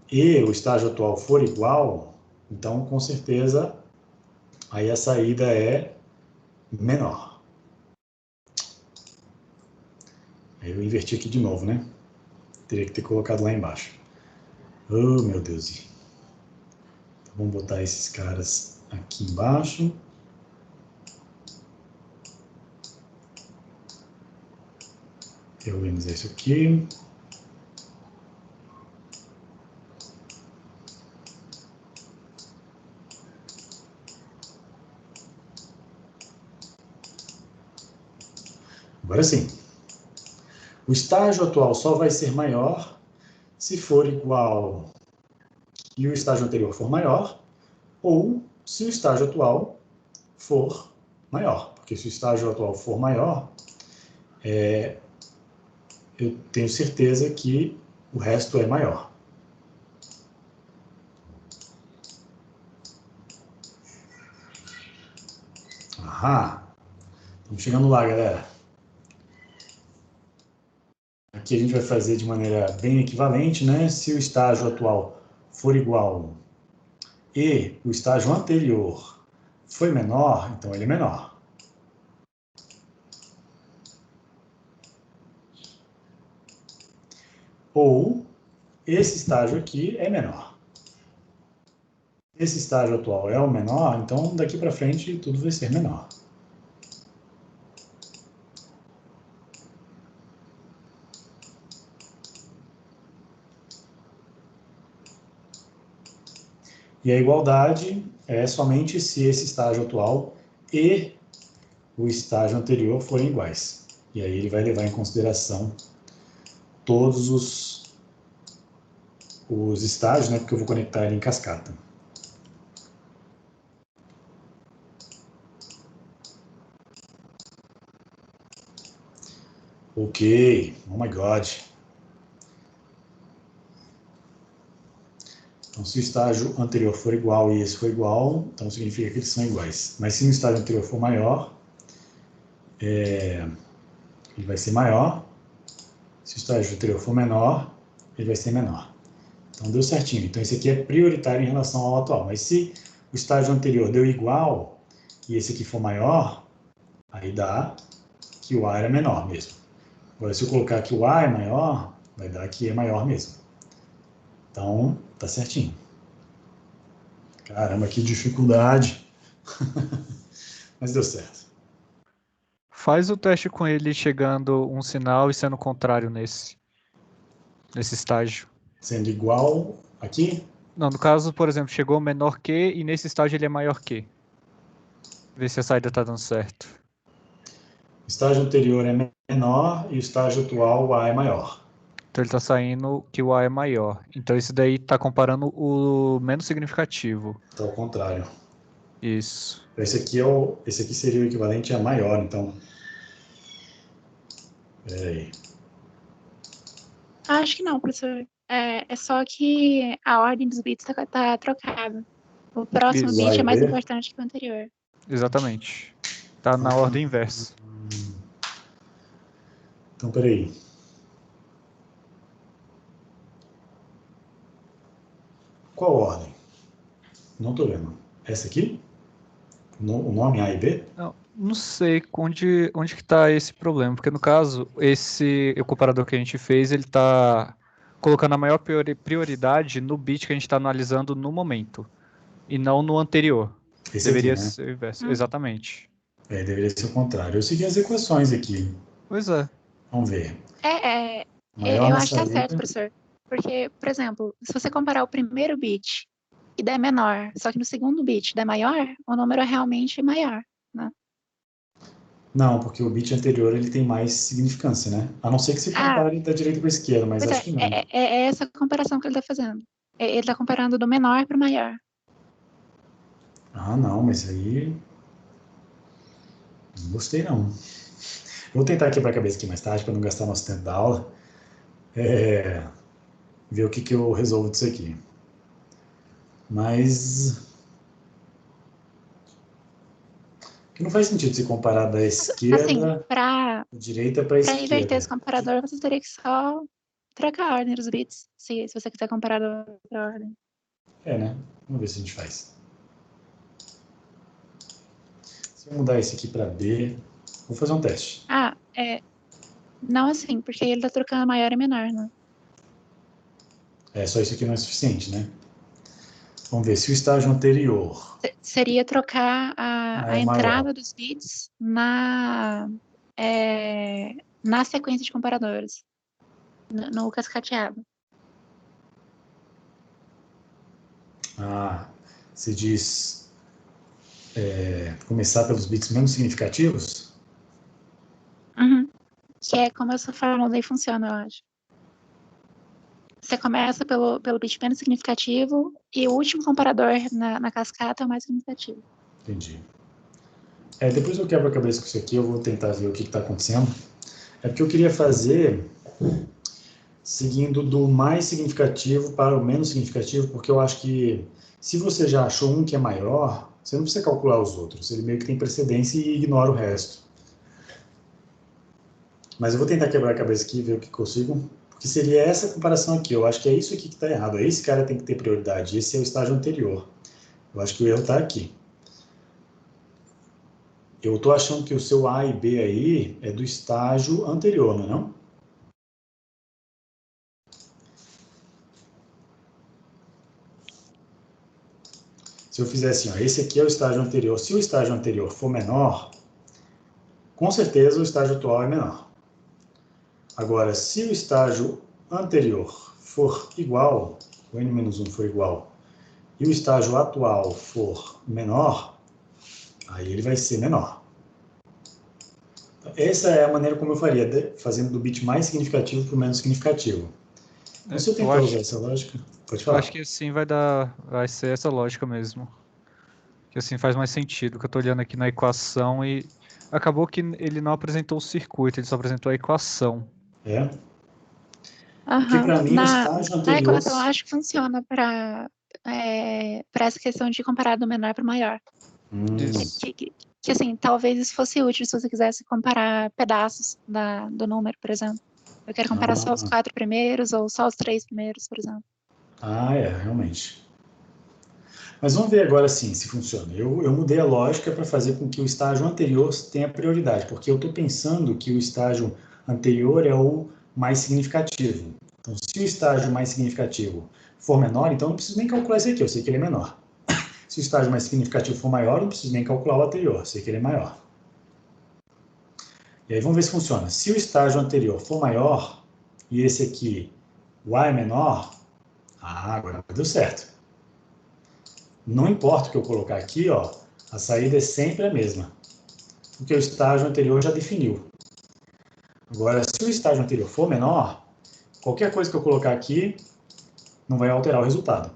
E o estágio atual for igual, então, com certeza, aí a saída é menor. Aí eu inverti aqui de novo, né? Teria que ter colocado lá embaixo. Oh, meu Deus. Então, vamos botar esses caras aqui embaixo. Reorganizar isso aqui. Agora sim. O estágio atual só vai ser maior se for igual e o estágio anterior for maior, ou se o estágio atual for maior. Porque se o estágio atual for maior, eu tenho certeza que o resto é maior. Aham! Estamos chegando lá, galera. Aqui a gente vai fazer de maneira bem equivalente, né? Se o estágio atual for igual e o estágio anterior foi menor, então ele é menor. Ou esse estágio aqui é menor. Esse estágio atual é o menor, então daqui para frente tudo vai ser menor. E a igualdade é somente se esse estágio atual e o estágio anterior forem iguais. E aí ele vai levar em consideração todos os estágios, né, porque eu vou conectar ele em cascata. Ok, oh my god. Então, se o estágio anterior for igual e esse for igual, então significa que eles são iguais. Mas se o estágio anterior for maior, ele vai ser maior. Se o estágio anterior for menor, ele vai ser menor. Então, deu certinho. Então, esse aqui é prioritário em relação ao atual. Mas se o estágio anterior deu igual e esse aqui for maior, aí dá que o A era menor mesmo. Agora, se eu colocar que o A é maior, vai dar que é maior mesmo. Então, tá certinho. Caramba, que dificuldade. Mas deu certo. Faz o teste com ele chegando um sinal e sendo contrário nesse estágio. Sendo igual aqui? Não, no caso, por exemplo, chegou menor que e nesse estágio ele é maior que. Vê se a saída tá dando certo. O estágio anterior é menor e o estágio atual, o A é maior. Então ele tá saindo que o A é maior. Então esse daí tá comparando o menos significativo. Então, ao contrário. Isso. Esse aqui seria o equivalente a maior, então. Peraí. Acho que não, professor. É só que a ordem dos bits tá trocada. O próximo Isso. bit é mais B. importante que o anterior. Exatamente. Tá na ordem inversa. Então, peraí. Qual ordem? Não tô vendo. Essa aqui? O nome A e B? Não sei onde que tá esse problema, porque no caso, esse comparador que a gente fez, ele tá colocando a maior prioridade no bit que a gente está analisando no momento, e não no anterior. Esse Deveria aqui, né? ser o inverso, exatamente. Deveria ser o contrário. Eu segui as equações aqui. Pois é. Vamos ver. Eu Maior na acho que tá certo, saída. professor. Porque, por exemplo, se você comparar o primeiro bit e der menor, só que no segundo bit der maior, o número é realmente maior, né? Não, porque o bit anterior ele tem mais significância, né? A não ser que se compare da direita para a esquerda, mas Pois acho que não. é essa comparação que ele está fazendo. Ele está comparando do menor para o maior. Ah, não, mas aí. Não gostei, não. Vou tentar quebrar a cabeça aqui mais tarde para não gastar nosso tempo da aula. Ver o que eu resolvo disso aqui. Mas. Que não faz sentido se comparar da Assim, esquerda, para da direita para a inverter esse esquerda. comparador, você teria que só trocar a ordem dos bits, se você quiser comparar da outra ordem. Né? Vamos ver se a gente faz. Se eu mudar esse aqui para B, vou fazer um teste. Não assim, porque ele está trocando maior e menor, né? Só isso aqui não é suficiente, né? Vamos ver se o estágio anterior. Seria trocar a É entrada maior. dos bits na sequência de comparadores, no cascateado. Você diz começar pelos bits menos significativos? Uhum. Que é como essa fórmula aí funciona, eu acho. Você começa pelo bit menos significativo e o último comparador na cascata é o mais significativo. Entendi. Depois eu quebro a cabeça com isso aqui, eu vou tentar ver o que está acontecendo. É porque eu queria fazer seguindo do mais significativo para o menos significativo, porque eu acho que se você já achou um que é maior, você não precisa calcular os outros, ele meio que tem precedência e ignora o resto. Mas eu vou tentar quebrar a cabeça aqui e ver o que consigo, porque seria essa comparação aqui, eu acho que é isso aqui que está errado, esse cara tem que ter prioridade, esse é o estágio anterior. Eu acho que o erro está aqui. Eu estou achando que o seu A e B aí é do estágio anterior, não é não? Se eu fizer assim, ó, esse aqui é o estágio anterior. Se o estágio anterior for menor, com certeza o estágio atual é menor. Agora, se o estágio anterior for igual, o n-1 for igual, e o estágio atual for menor, aí ele vai ser menor. Essa é a maneira como eu faria, fazendo do bit mais significativo para o menos significativo. Então, se eu tentar usar essa lógica, pode falar. Eu acho que assim vai ser essa lógica mesmo. Que assim faz mais sentido, que eu tô olhando aqui na equação e acabou que ele não apresentou o circuito, ele só apresentou a equação. É. Porque para mim o estágio Na anterior... equação, eu acho que funciona para essa questão de comparar do menor para o maior. Que assim, talvez isso fosse útil se você quisesse comparar pedaços do número, por exemplo. Eu quero comparar só os 4 primeiros ou só os 3 primeiros, por exemplo. Realmente. Mas vamos ver agora sim se funciona. Eu mudei a lógica para fazer com que o estágio anterior tenha prioridade, porque eu estou pensando que o estágio anterior é o mais significativo. Então, se o estágio mais significativo for menor, então eu não preciso nem calcular esse aqui, eu sei que ele é menor. Se o estágio mais significativo for maior, eu não preciso nem calcular o anterior, eu sei que ele é maior. E aí vamos ver se funciona. Se o estágio anterior for maior, e esse aqui, o A é menor, agora deu certo. Não importa o que eu colocar aqui, ó, a saída é sempre a mesma, porque o estágio anterior já definiu. Agora, se o estágio anterior for menor, qualquer coisa que eu colocar aqui não vai alterar o resultado.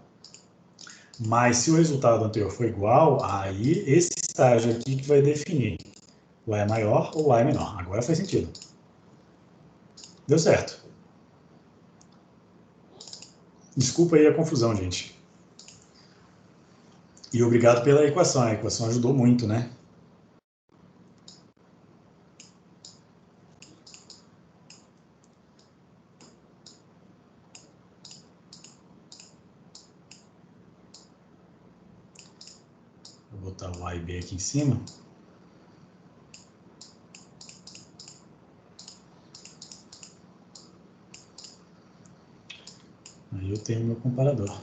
Mas se o resultado anterior for igual, aí esse estágio aqui que vai definir o A é maior ou o A é menor. Agora faz sentido. Deu certo. Desculpa aí a confusão, gente. E obrigado pela equação. A equação ajudou muito, né? Vou botar o A e B aqui em cima. Aí eu tenho meu comparador.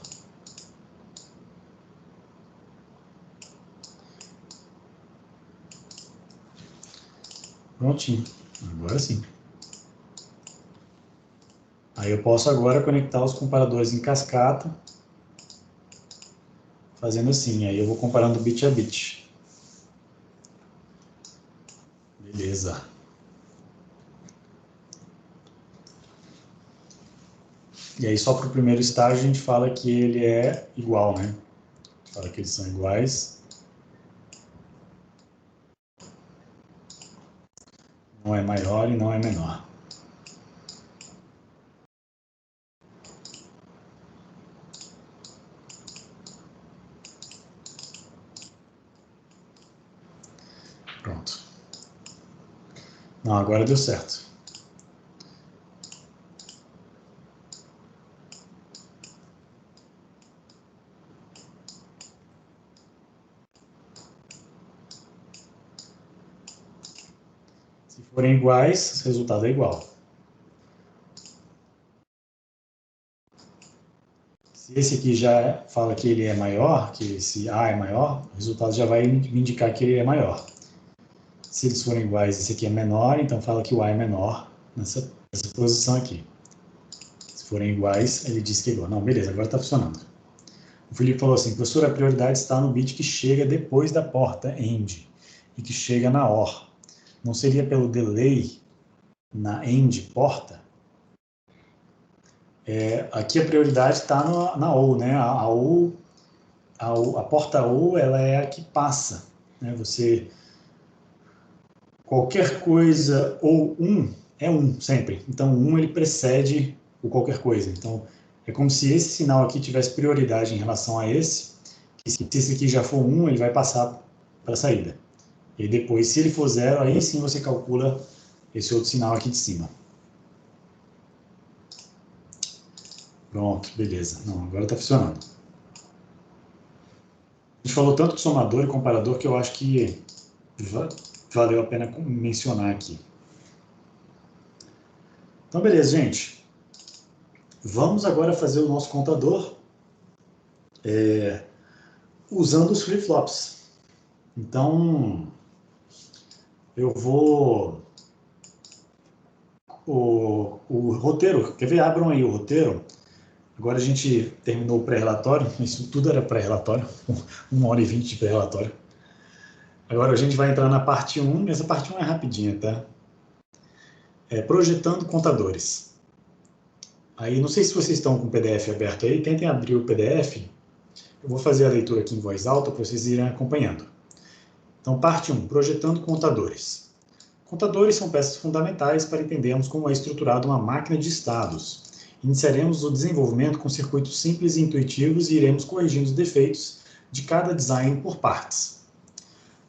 Prontinho. Agora sim. Aí eu posso agora conectar os comparadores em cascata, fazendo assim. Aí eu vou comparando bit a bit. Beleza. E aí só para o primeiro estágio a gente fala que ele é igual, né? A gente fala que eles são iguais. Não é maior e não é menor. Pronto. Não, agora deu certo. Se forem iguais, o resultado é igual. Se esse aqui já fala que ele é maior, que esse A é maior, o resultado já vai me indicar que ele é maior. Se eles forem iguais, esse aqui é menor, então fala que o A é menor nessa posição aqui. Se forem iguais, ele diz que é igual. Não, beleza, agora está funcionando. O Felipe falou assim, professor, a prioridade está no bit que chega depois da porta AND e que chega na OR. Não seria pelo delay na AND porta? Aqui a prioridade está na OR, né? A porta OR, ela é a que passa, né? Qualquer coisa ou 1 é 1 sempre. Então, 1 ele precede o qualquer coisa. Então, é como se esse sinal aqui tivesse prioridade em relação a esse. E se esse aqui já for 1, ele vai passar para a saída. E depois, se ele for 0, aí sim você calcula esse outro sinal aqui de cima. Pronto, beleza. Não, agora está funcionando. A gente falou tanto de somador e comparador que eu acho que valeu a pena mencionar aqui. Então, beleza, gente. Vamos agora fazer o nosso contador usando os flip-flops. Então, eu vou... O roteiro, quer ver? Abram aí o roteiro. Agora a gente terminou o pré-relatório, isso tudo era pré-relatório, 1h20 de pré-relatório. Agora a gente vai entrar na parte 1, essa parte 1 é rapidinha, tá? Projetando contadores. Aí, não sei se vocês estão com o PDF aberto aí, tentem abrir o PDF. Eu vou fazer a leitura aqui em voz alta para vocês irem acompanhando. Então, parte 1, projetando contadores. Contadores são peças fundamentais para entendermos como é estruturada uma máquina de estados. Iniciaremos o desenvolvimento com circuitos simples e intuitivos e iremos corrigindo os defeitos de cada design por partes.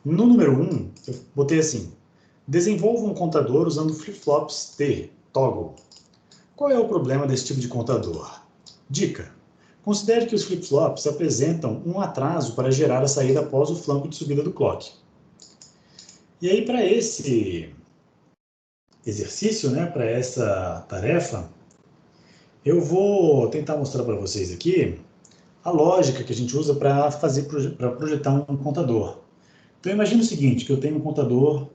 No número 1, eu botei assim: desenvolva um contador usando flip-flops T, toggle. Qual é o problema desse tipo de contador? Dica: considere que os flip-flops apresentam um atraso para gerar a saída após o flanco de subida do clock. E aí, para esse exercício, né, para essa tarefa, eu vou tentar mostrar para vocês aqui a lógica que a gente usa para projetar um contador. Então, imagine o seguinte, que eu tenho um contador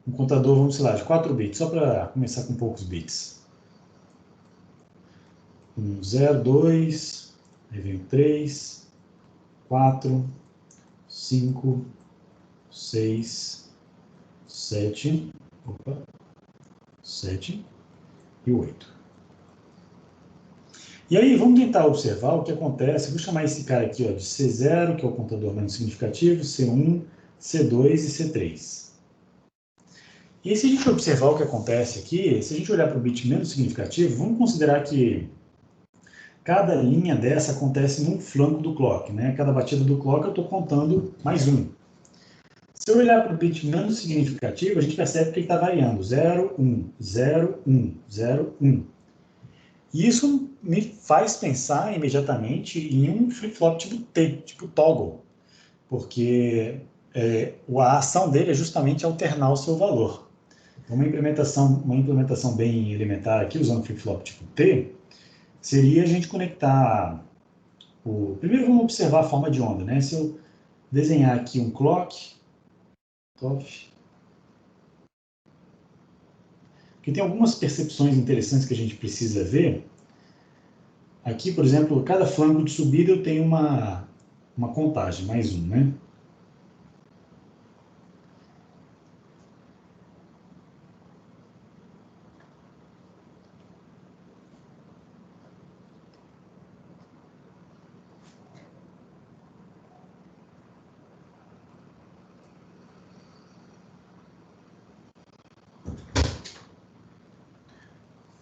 vamos sei lá, de 4 bits, só para começar com poucos bits. 1, 0, 2, aí vem 3, 4, 5, 6, 7, 7 e 8. E aí, vamos tentar observar o que acontece. Vou chamar esse cara aqui ó, de C0, que é o contador menos significativo, C1, C2 e C3. E aí, se a gente observar o que acontece aqui, se a gente olhar para o bit menos significativo, vamos considerar que cada linha dessa acontece num flanco do clock, né? Cada batida do clock eu estou contando mais um. Se eu olhar para o bit menos significativo, a gente percebe que ele está variando. 0, 1, 0, 1, 0, 1. E isso me faz pensar imediatamente em um flip-flop tipo T, tipo toggle. Porque a ação dele é justamente alternar o seu valor. Uma implementação bem elementar aqui, usando flip-flop tipo T, seria a gente conectar... Primeiro vamos observar a forma de onda, né? Se eu desenhar aqui um clock, que tem algumas percepções interessantes que a gente precisa ver. Aqui, por exemplo, cada flanco de subida eu tenho uma contagem, mais um, né?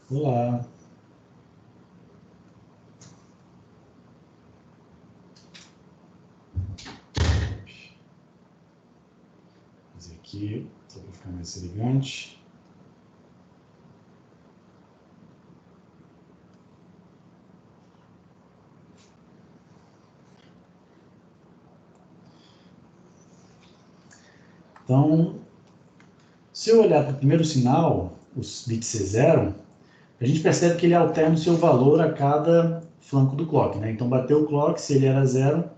Olá. Vou fazer aqui, só para ficar mais elegante. Então, se eu olhar para o primeiro sinal, os bits C0, a gente percebe que ele alterna o seu valor a cada flanco do clock, né? Então, bateu o clock, se ele era 0,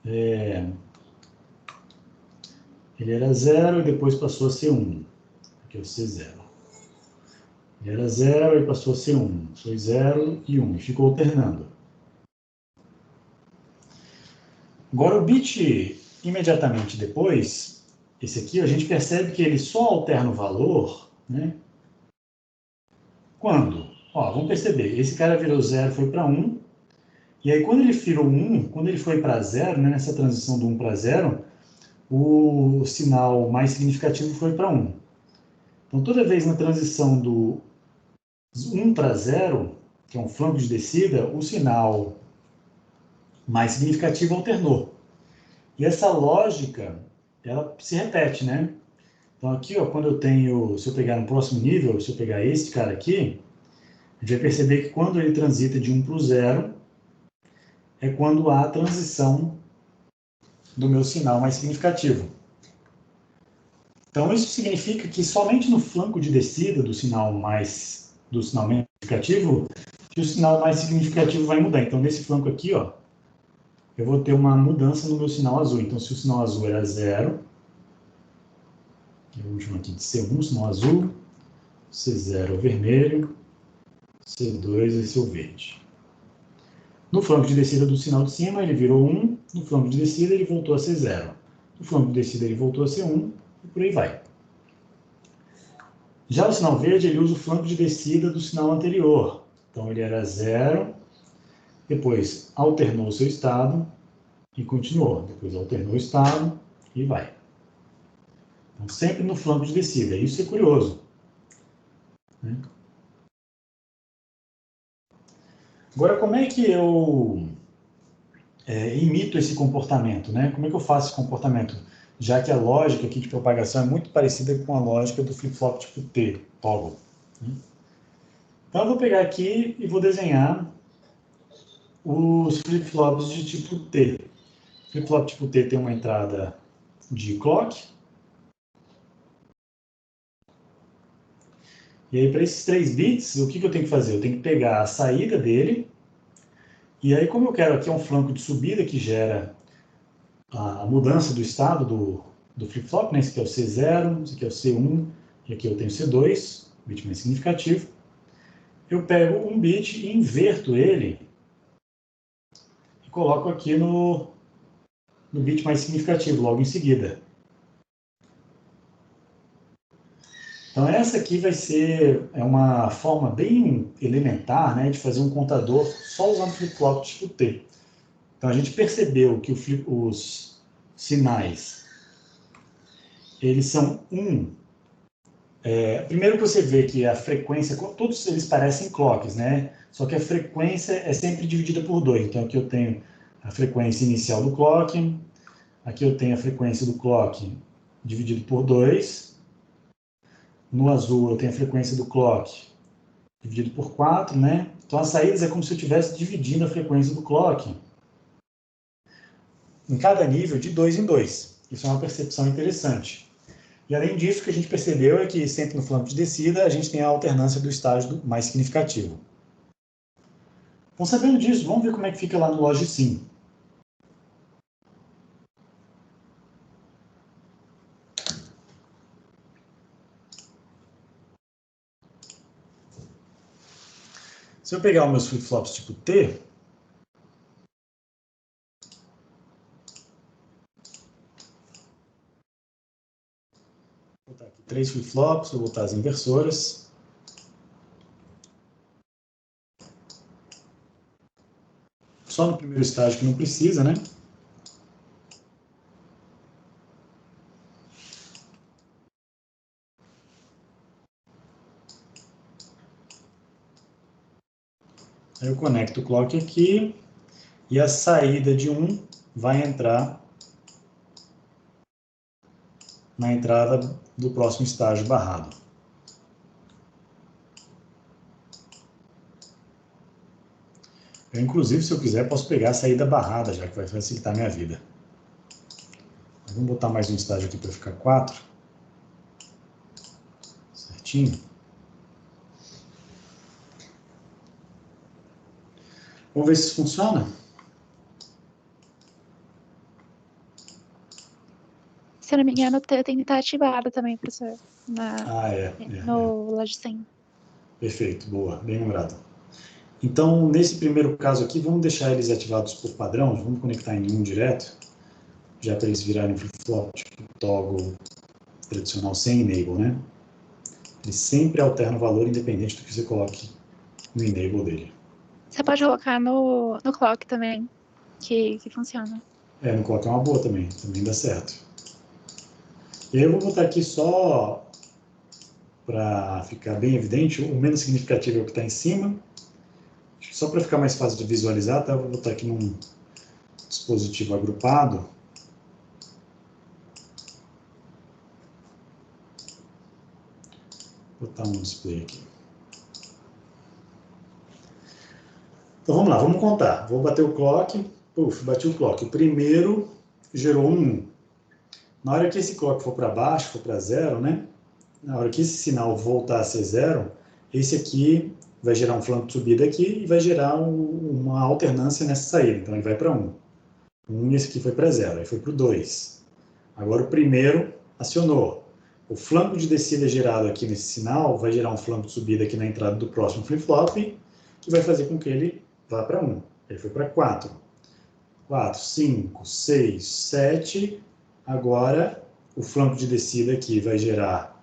ele era 0 e depois passou a ser 1. Aqui é o C0. Ele era 0 e passou a ser 1. Foi 0 e 1. Ficou alternando. Agora, o bit imediatamente depois, esse aqui, a gente percebe que ele só alterna o valor, né? Quando? Ó, vamos perceber, esse cara virou 0, foi para 1, e aí quando ele virou 1, quando ele foi para 0, né, nessa transição do 1 para 0, o sinal mais significativo foi para 1. Então, toda vez na transição do 1 para 0, que é um flanco de descida, o sinal mais significativo alternou. E essa lógica, ela se repete, né? Então, aqui, ó, quando eu tenho, se eu pegar no próximo nível, se eu pegar este cara aqui, a gente vai perceber que quando ele transita de 1 para o 0, é quando há a transição do meu sinal mais significativo. Então, isso significa que somente no flanco de descida do sinal menos significativo, que o sinal mais significativo vai mudar. Então, nesse flanco aqui, ó, eu vou ter uma mudança no meu sinal azul. Então, se o sinal azul era 0, Vamos chamar aqui de C1, sinal azul, C0 é o vermelho, C2 é seu verde. No flanco de descida do sinal de cima, ele virou 1, no flanco de descida ele voltou a ser 0. No flanco de descida ele voltou a ser 1, e por aí vai. Já o sinal verde, ele usa o flanco de descida do sinal anterior. Então, ele era 0, depois alternou o seu estado e continuou. Depois alternou o estado e vai. Então, sempre no flanco de descida. Isso é curioso, né? Agora, como é que eu imito esse comportamento, né? Como é que eu faço esse comportamento? Já que a lógica aqui de propagação é muito parecida com a lógica do flip-flop tipo T, toggle, né? Então, eu vou pegar aqui e vou desenhar os flip-flops de tipo T. Flip-flop tipo T tem uma entrada de clock. E aí, para esses 3 bits, o que eu tenho que fazer? Eu tenho que pegar a saída dele. E aí, como eu quero aqui um flanco de subida que gera a mudança do estado do flip-flop, né? Esse aqui é o C0, esse aqui é o C1, e aqui eu tenho C2, bit mais significativo. Eu pego um bit e inverto ele e coloco aqui no bit mais significativo, logo em seguida. Então, essa aqui vai ser uma forma bem elementar, né, de fazer um contador só usando flip-flop tipo T. Então, a gente percebeu que os sinais, eles são primeiro que você vê que a frequência, todos eles parecem clocks, né? Só que a frequência é sempre dividida por 2. Então, aqui eu tenho a frequência inicial do clock, aqui eu tenho a frequência do clock dividido por 2. No azul eu tenho a frequência do clock dividido por 4, né? Então as saídas é como se eu estivesse dividindo a frequência do clock em cada nível de 2 em 2. Isso é uma percepção interessante. E além disso, o que a gente percebeu é que sempre no flanco de descida a gente tem a alternância do estágio mais significativo. Então, sabendo disso, vamos ver como é que fica lá no Logsim. Se eu pegar os meus flip-flops tipo T, vou botar aqui 3 flip-flops, vou botar as inversoras. Só no primeiro estágio que não precisa, né? Aí eu conecto o clock aqui e a saída de 1 vai entrar na entrada do próximo estágio barrado. Eu, inclusive, se eu quiser, posso pegar a saída barrada, já que vai facilitar a minha vida. Vamos botar mais um estágio aqui para ficar 4. Certinho. Vamos ver se isso funciona? Se eu não me engano, tem que estar ativado também, professor, no Logsim. Perfeito, boa, bem lembrado. Então, nesse primeiro caso aqui, vamos deixar eles ativados por padrão, vamos conectar em 1 direto, já para eles virarem flip-flop, tipo toggle tradicional sem enable, né? Ele sempre alterna o valor independente do que você coloque no enable dele. Você pode colocar no clock também, que funciona. No clock é uma boa também dá certo. E aí eu vou botar aqui só, para ficar bem evidente, o menos significativo é o que está em cima. Só para ficar mais fácil de visualizar, tá? Eu vou botar aqui num dispositivo agrupado. Vou botar um display aqui. Então vamos lá, vamos contar. Vou bater o clock. Bati o clock. O primeiro gerou um 1. Na hora que esse clock for para baixo, for para 0, né? Na hora que esse sinal voltar a ser 0, esse aqui vai gerar um flanco de subida aqui e vai gerar uma alternância nessa saída. Então ele vai para 1. 1 e esse aqui foi para 0, aí foi para o 2. Agora o primeiro acionou. o flanco de descida gerado aqui nesse sinal vai gerar um flanco de subida aqui na entrada do próximo flip-flop, que vai fazer com que ele vá para 1. Ele foi para 4. 4, 5, 6, 7. Agora, o flanco de descida aqui vai gerar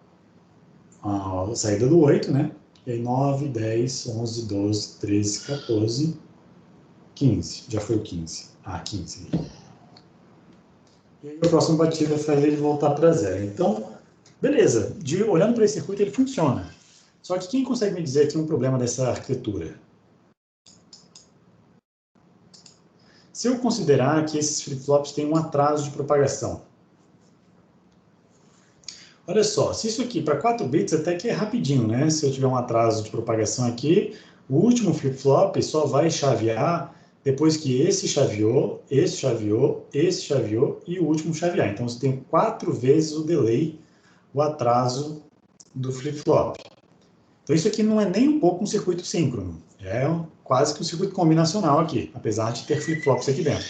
a saída do 8, né? E aí 9, 10, 11, 12, 13, 14, 15. Já foi o 15. Ah, 15. E aí a próxima batida vai fazer ele voltar para 0. Então, beleza. Olhando para esse circuito, ele funciona. Só que quem consegue me dizer aqui um problema dessa arquitetura? Se eu considerar que esses flip-flops têm um atraso de propagação. Olha só, se isso aqui para 4 bits até que é rapidinho, né? Se eu tiver um atraso de propagação aqui, o último flip-flop só vai chavear depois que esse chaveou, esse chaveou, esse chaveou e o último chavear. Então, você tem 4 vezes o delay, o atraso do flip-flop. Então, isso aqui não é nem um pouco um circuito síncrono. É quase que um circuito combinacional aqui, apesar de ter flip-flops aqui dentro.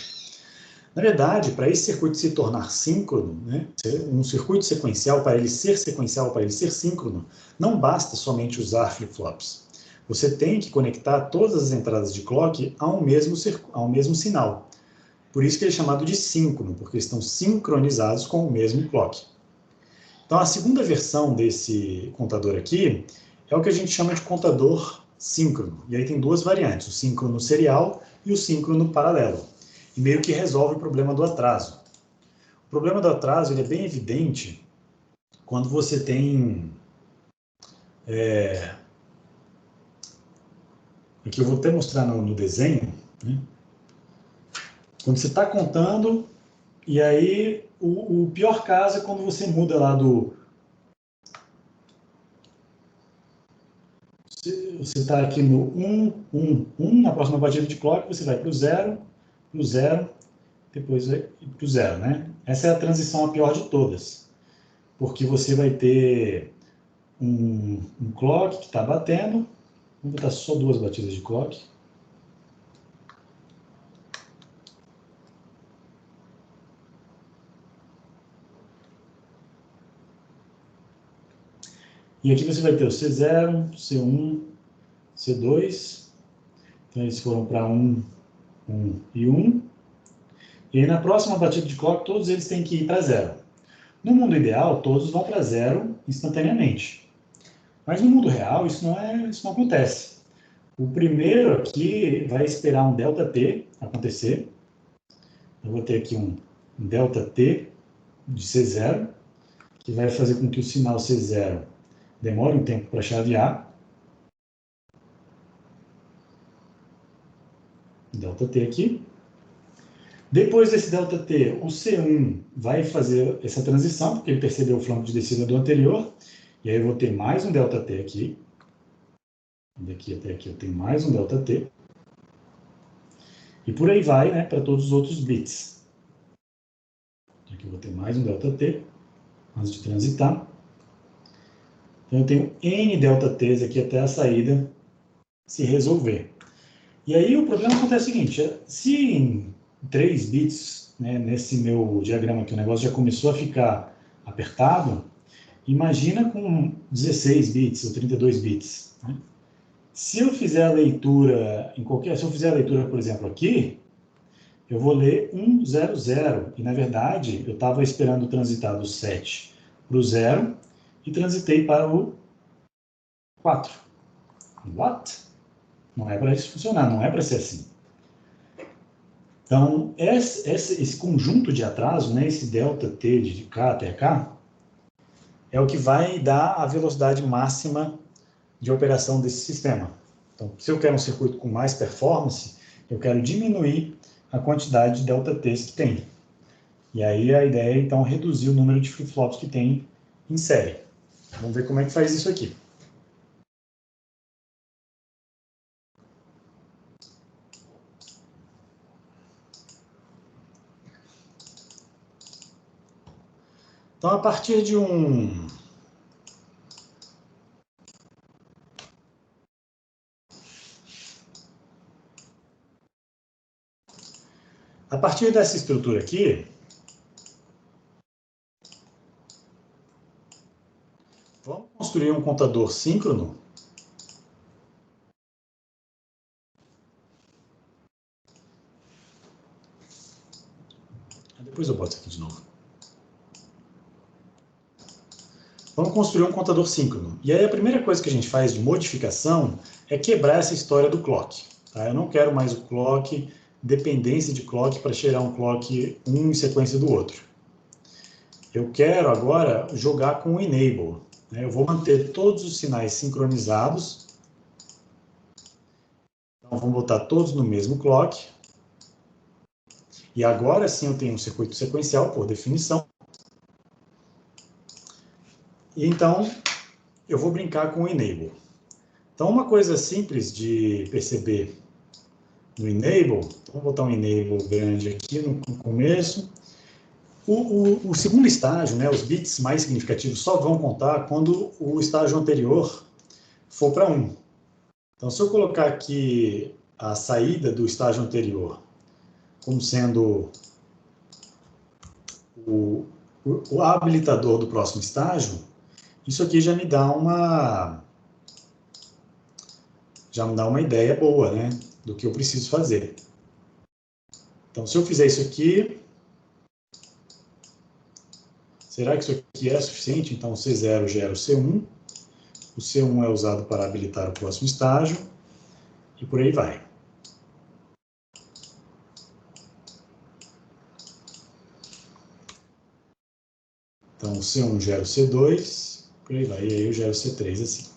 Na verdade, para esse circuito se tornar síncrono, né, um circuito sequencial, para ele ser sequencial, para ele ser síncrono, não basta somente usar flip-flops. Você tem que conectar todas as entradas de clock ao mesmo sinal. Por isso que ele é chamado de síncrono, porque estão sincronizados com o mesmo clock. Então, a segunda versão desse contador aqui é o que a gente chama de contador síncrono. E aí tem duas variantes, o síncrono serial e o síncrono paralelo. E meio que resolve o problema do atraso. O problema do atraso ele é bem evidente quando você tem... Aqui eu vou até mostrar no desenho. Né? Quando você está contando, e aí o pior caso é quando você muda lá do... Você está aqui no 1, 1, 1, na próxima batida de clock, você vai para o 0, depois vai para o 0, né? Essa é a transição a pior de todas, porque você vai ter um clock que está batendo, vamos botar só 2 batidas de clock. E aqui você vai ter o C0, C1, C2, então eles foram para 1, 1 e 1. E aí na próxima batida de clock, todos eles têm que ir para 0. No mundo ideal, todos vão para 0 instantaneamente. Mas no mundo real, isso não acontece. O primeiro aqui vai esperar um ΔT acontecer. Eu vou ter aqui um ΔT de C0, que vai fazer com que o sinal C0 demore um tempo para chavear. ΔT aqui. Depois desse ΔT, o C1 vai fazer essa transição, porque ele percebeu o flanco de descida do anterior. E aí eu vou ter mais um ΔT aqui. Daqui até aqui eu tenho mais um ΔT. E por aí vai, né, para todos os outros bits. Aqui eu vou ter mais um ΔT antes de transitar. Então eu tenho N ΔTs aqui até a saída se resolver. E aí o problema acontece o seguinte, se em 3 bits, né, nesse meu diagrama aqui, o negócio já começou a ficar apertado, imagina com 16 bits ou 32 bits. Né? Se eu fizer a leitura, se eu fizer a leitura, por exemplo, aqui, eu vou ler 1, 0, 0. E, na verdade, eu estava esperando transitar do 7 para o 0 e transitei para o 4. What? Não é para isso funcionar, não é para ser assim. Então, esse conjunto de atraso, né, esse ΔT de K até K, é o que vai dar a velocidade máxima de operação desse sistema. Então, se eu quero um circuito com mais performance, eu quero diminuir a quantidade de ΔTs que tem. E aí a ideia é, então, reduzir o número de flip-flops que tem em série. Vamos ver como é que faz isso aqui. Então, a partir de A partir dessa estrutura aqui, Vamos construir um contador síncrono. Depois eu boto isso aqui de novo. Vamos construir um contador síncrono. E aí a primeira coisa que a gente faz de modificação é quebrar essa história do clock. Tá? Eu não quero mais o clock, dependência de clock para gerar um clock um em sequência do outro. Eu quero agora jogar com o enable. Né? Eu vou manter todos os sinais sincronizados. Então vamos botar todos no mesmo clock. E agora sim eu tenho um circuito sequencial por definição. E então eu vou brincar com o enable. Então uma coisa simples de perceber no enable, vou botar um enable grande aqui no começo. O segundo estágio, né, os bits mais significativos só vão contar quando o estágio anterior for para 1. Então se eu colocar aqui a saída do estágio anterior como sendo o habilitador do próximo estágio, isso aqui já me dá uma ideia boa, né, do que eu preciso fazer. Então, se eu fizer isso aqui, será que isso aqui é suficiente? Então, C0 gera o C1, o C1 é usado para habilitar o próximo estágio, e por aí vai. Então, o C1 gera o C2, por aí vai, e aí eu gero o C3 assim.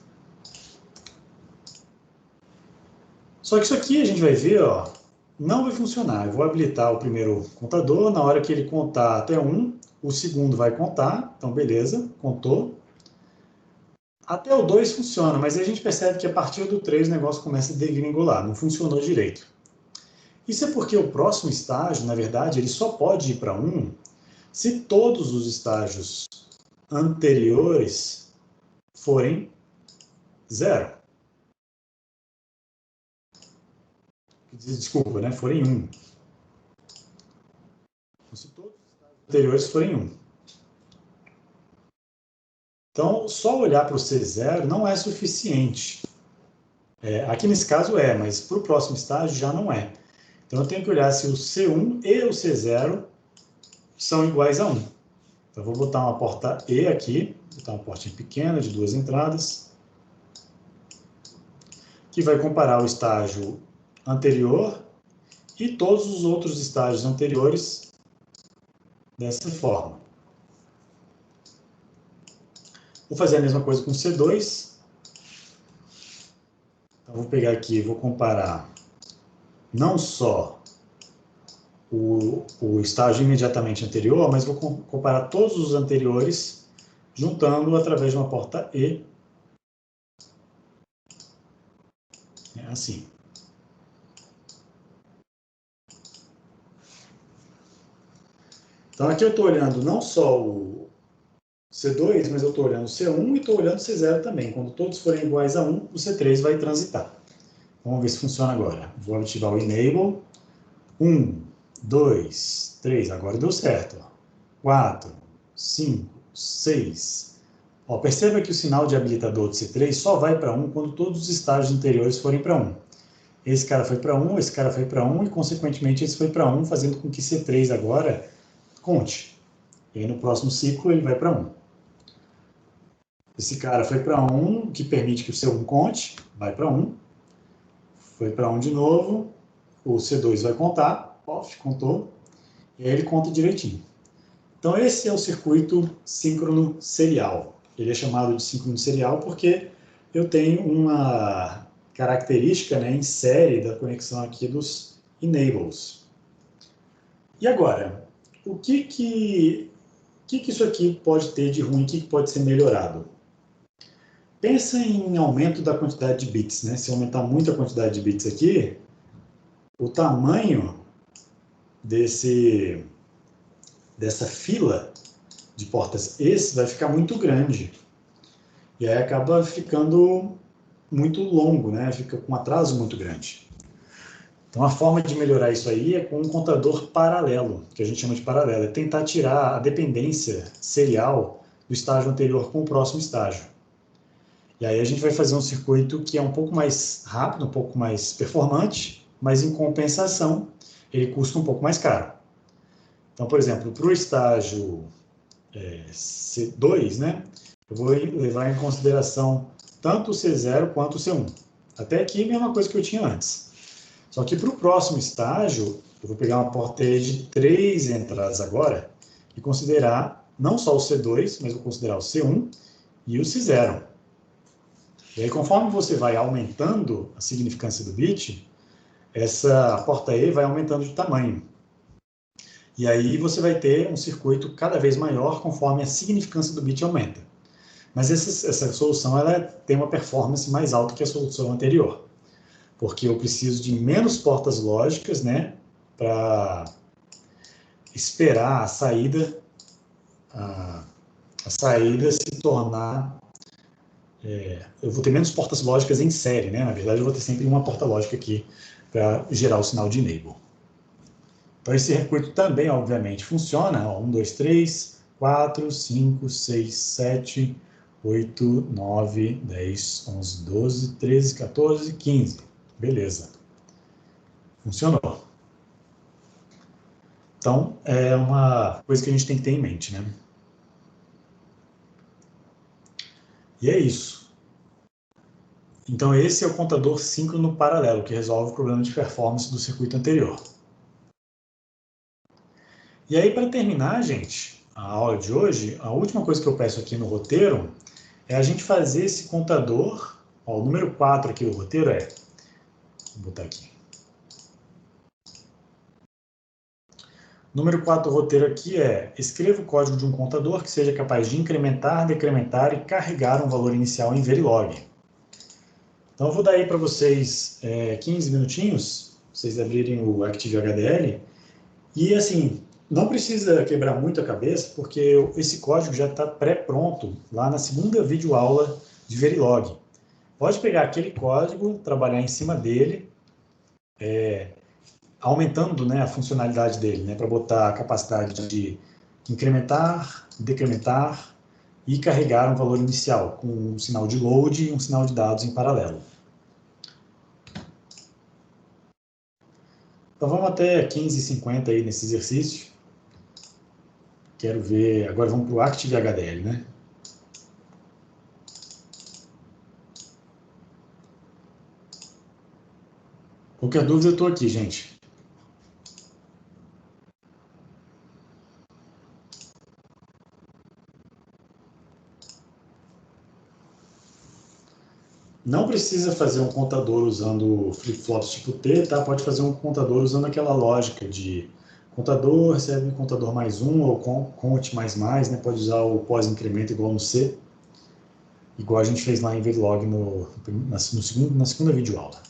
Só que isso aqui a gente vai ver, ó, não vai funcionar. Eu vou habilitar o primeiro contador, na hora que ele contar até 1, o segundo vai contar, então beleza, contou. Até o 2 funciona, mas aí a gente percebe que a partir do 3 o negócio começa a degringolar, não funcionou direito. Isso é porque o próximo estágio, na verdade, ele só pode ir para 1 se todos os estágios anteriores forem 0. Desculpa, né? Forem 1. Então, se todos os estágios anteriores forem 1. Então, só olhar para o C0 não é suficiente. Aqui nesse caso é, mas para o próximo estágio já não é. Então, eu tenho que olhar se o C1 e o C0 são iguais a 1. Então, eu vou botar uma porta E aqui, vou botar uma portinha pequena de 2 entradas, que vai comparar o estágio anterior e todos os outros estágios anteriores dessa forma. Vou fazer a mesma coisa com o C2. Então, vou pegar aqui e vou comparar não só o estágio imediatamente anterior, mas vou comparar todos os anteriores, juntando através de uma porta E. É assim. Então, aqui eu estou olhando não só o C2, mas eu estou olhando o C1 e estou olhando o C0 também. Quando todos forem iguais a 1, o C3 vai transitar. Vamos ver se funciona agora. Vou ativar o Enable. 1, 2, 3. Agora deu certo. 4, 5, 6. Ó, perceba que o sinal de habilitador do C3 só vai para 1 quando todos os estágios anteriores forem para 1. Esse cara foi para 1, esse cara foi para 1 e, consequentemente, esse foi para 1, fazendo com que C3 agora conte. E aí, no próximo ciclo, ele vai para 1. Esse cara foi para 1, que permite que o C1 conte, vai para 1. Foi para 1 de novo, o C2 vai contar, off, contou, e aí ele conta direitinho. Então, esse é o circuito síncrono serial. Ele é chamado de síncrono serial porque eu tenho uma característica, né, em série da conexão aqui dos enables. E agora, o que isso aqui pode ter de ruim, o que pode ser melhorado? Pensa em aumento da quantidade de bits, né? Se aumentar muito a quantidade de bits aqui, o tamanho dessa fila de portas ES vai ficar muito grande. E aí acaba ficando muito longo, né? Fica com um atraso muito grande. Então, a forma de melhorar isso aí é com um contador paralelo, que a gente chama de paralelo. É tentar tirar a dependência serial do estágio anterior com o próximo estágio. E aí a gente vai fazer um circuito que é um pouco mais rápido, um pouco mais performante, mas em compensação ele custa um pouco mais caro. Então, por exemplo, para o estágio C2, né, eu vou levar em consideração tanto o C0 quanto o C1. Até aqui, a mesma coisa que eu tinha antes. Só que para o próximo estágio, eu vou pegar uma porta de 3 entradas agora e considerar não só o C2, mas vou considerar o C1 e o C0. E aí, conforme você vai aumentando a significância do bit, essa porta E vai aumentando de tamanho. E aí você vai ter um circuito cada vez maior conforme a significância do bit aumenta. Mas essa solução ela tem uma performance mais alta que a solução anterior, porque eu preciso de menos portas lógicas, né, para esperar a saída se tornar... eu vou ter menos portas lógicas em série, né? Na verdade, eu vou ter sempre uma porta lógica aqui para gerar o sinal de enable. Então, esse circuito também, obviamente, funciona. Ó, 1, 2, 3, 4, 5, 6, 7, 8, 9, 10, 11, 12, 13, 14, 15. Beleza. Funcionou. Então, é uma coisa que a gente tem que ter em mente, né? E é isso. Então, esse é o contador síncrono paralelo, que resolve o problema de performance do circuito anterior. E aí, para terminar, gente, a aula de hoje, a última coisa que eu peço aqui no roteiro é a gente fazer esse contador. Ó, o número 4 aqui do roteiro é... Vou botar aqui. O número 4 do roteiro aqui é: escreva o código de um contador que seja capaz de incrementar, decrementar e carregar um valor inicial em Verilog. Então, eu vou dar aí para vocês 15 minutinhos, vocês abrirem o ActiveHDL. E, assim, não precisa quebrar muito a cabeça, porque esse código já está pré-pronto lá na segunda videoaula de Verilog. Pode pegar aquele código, trabalhar em cima dele, aumentando, né, a funcionalidade dele, né, para botar a capacidade de incrementar, decrementar e carregar um valor inicial, com um sinal de load e um sinal de dados em paralelo. Então vamos até 15h50 aí nesse exercício. Quero ver... Agora vamos para o ActiveHDL, né? Qualquer dúvida, eu estou aqui, gente. Não precisa fazer um contador usando flip-flops tipo T, tá? Pode fazer um contador usando aquela lógica de contador recebe contador mais um, ou cont mais, né? Pode usar o pós-incremento igual no C, igual a gente fez lá em Verilog na segunda videoaula.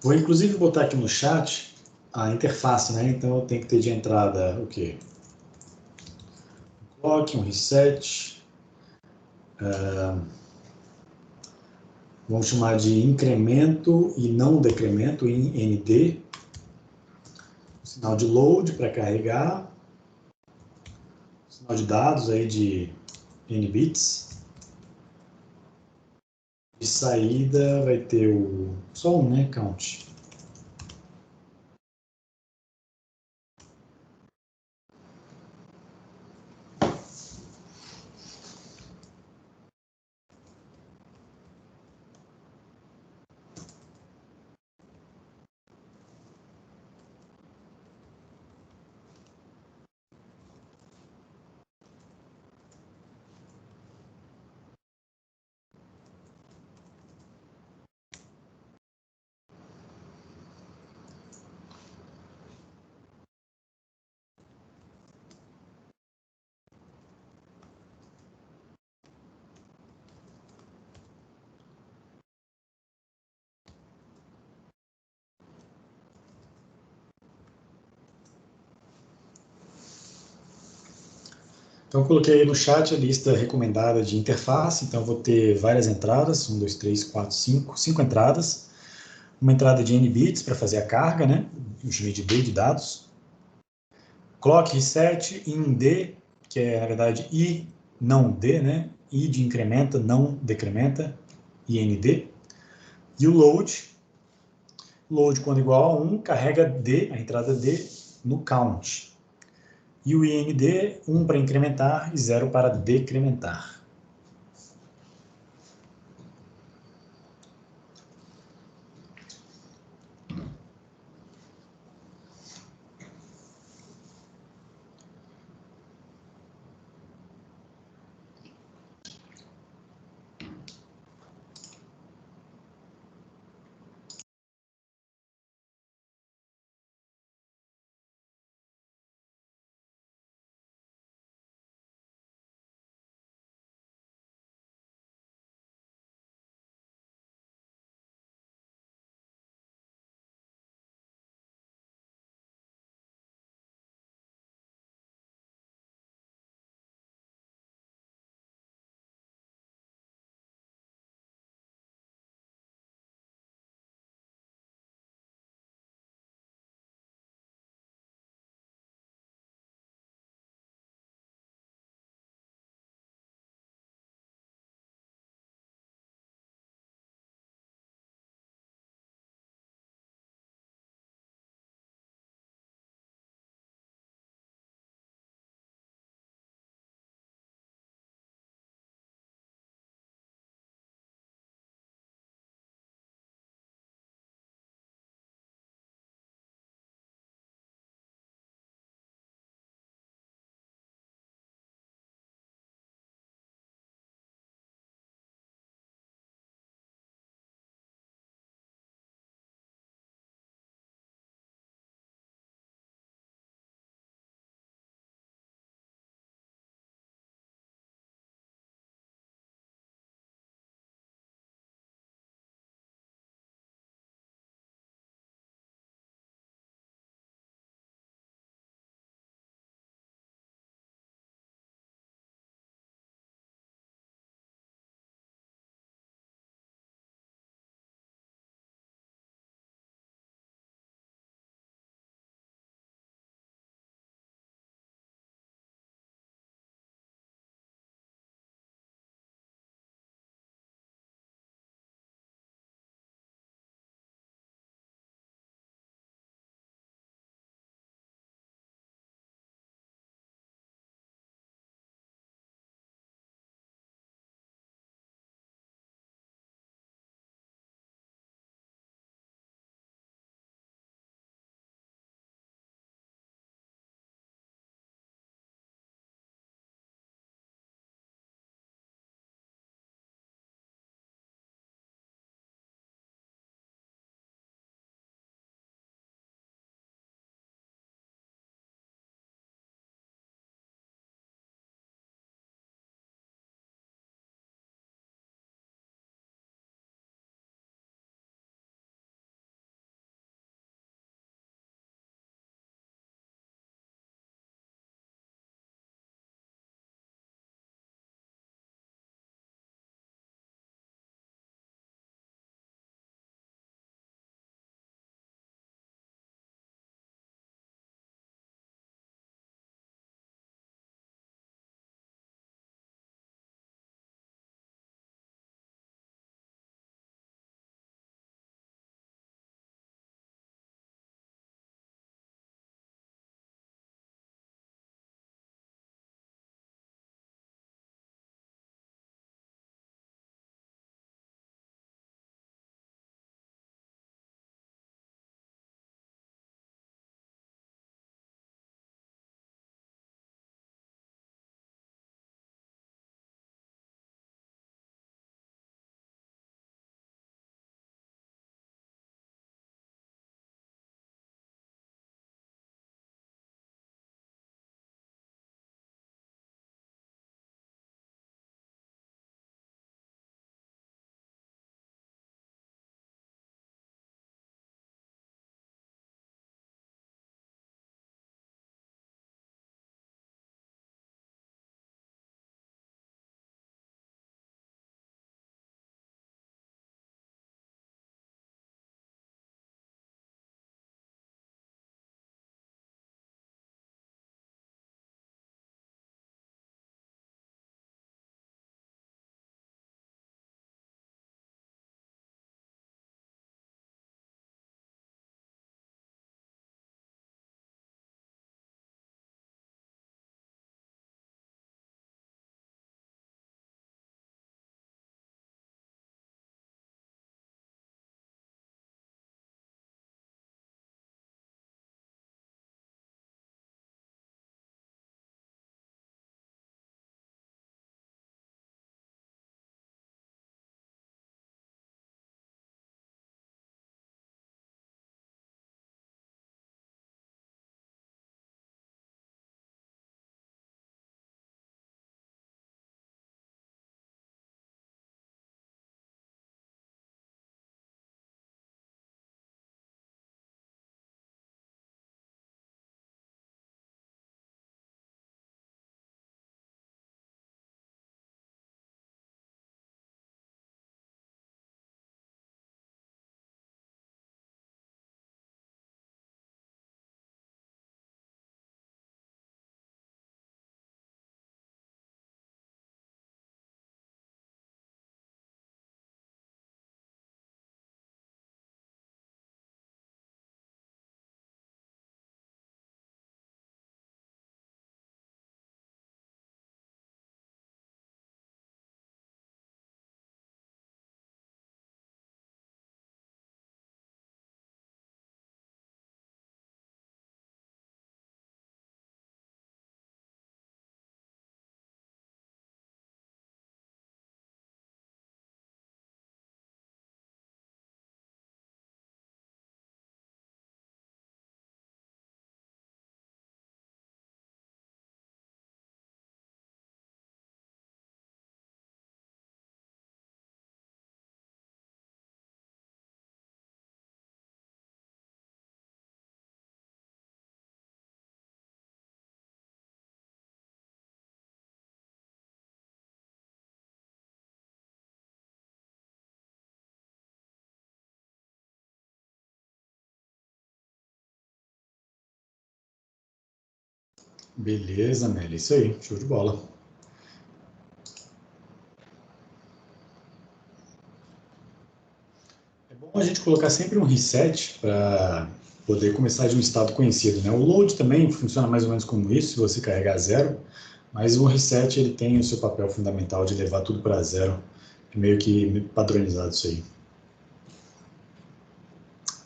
Vou inclusive botar aqui no chat a interface, né? Então eu tenho que ter de entrada o quê? Um clock, um reset, vamos chamar de incremento e não decremento, em ND, sinal de load para carregar, sinal de dados aí de N bits, de saída vai ter só um, né, count. Então, eu coloquei aí no chat a lista recomendada de interface. Então, eu vou ter várias entradas, 1, 2, 3, 4, 5 entradas. Uma entrada de N bits para fazer a carga, né? Eu chamei de D de dados. Clock reset, IND, que é, na verdade, I não D, né? I de incrementa, não decrementa, IND. E o load, quando igual a 1, carrega D, a entrada D, no count. E o IND, 1 para incrementar e 0 para decrementar. Beleza, Meli, isso aí, show de bola. É bom a gente colocar sempre um reset para poder começar de um estado conhecido, né? O load também funciona mais ou menos como isso, se você carregar zero, mas o reset ele tem o seu papel fundamental de levar tudo para zero, é meio que padronizado isso aí.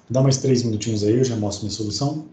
Dá mais 3 minutinhos aí, eu já mostro minha solução.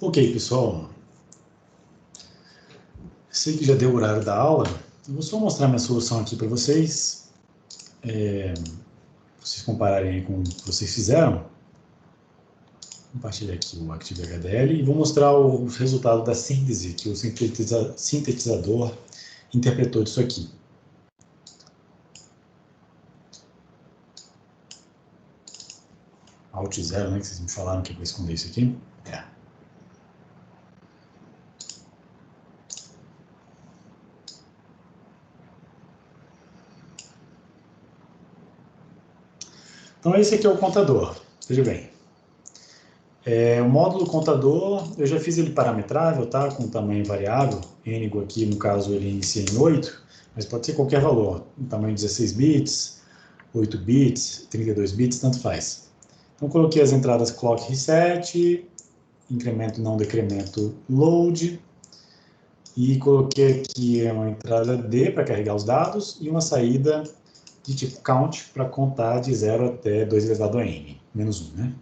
Ok, pessoal. Sei que já deu o horário da aula. Eu vou só mostrar minha solução aqui para vocês. Vocês compararem aí com o que vocês fizeram. Vou compartilhar aqui o ActiveHDL e vou mostrar o resultado da síntese que o sintetizador interpretou disso aqui. Alt 0, né, que vocês me falaram que eu vou esconder isso aqui. Então, esse aqui é o contador. Veja bem. O módulo contador, eu já fiz ele parametrável, tá? Com tamanho variável. N aqui, no caso, ele inicia em 8, mas pode ser qualquer valor. Tamanho 16 bits, 8 bits, 32 bits, tanto faz. Então, coloquei as entradas clock reset, incremento não decremento load, e coloquei aqui uma entrada D para carregar os dados e uma saída de tipo count para contar de 0 até 2 elevado a n, menos 1, né?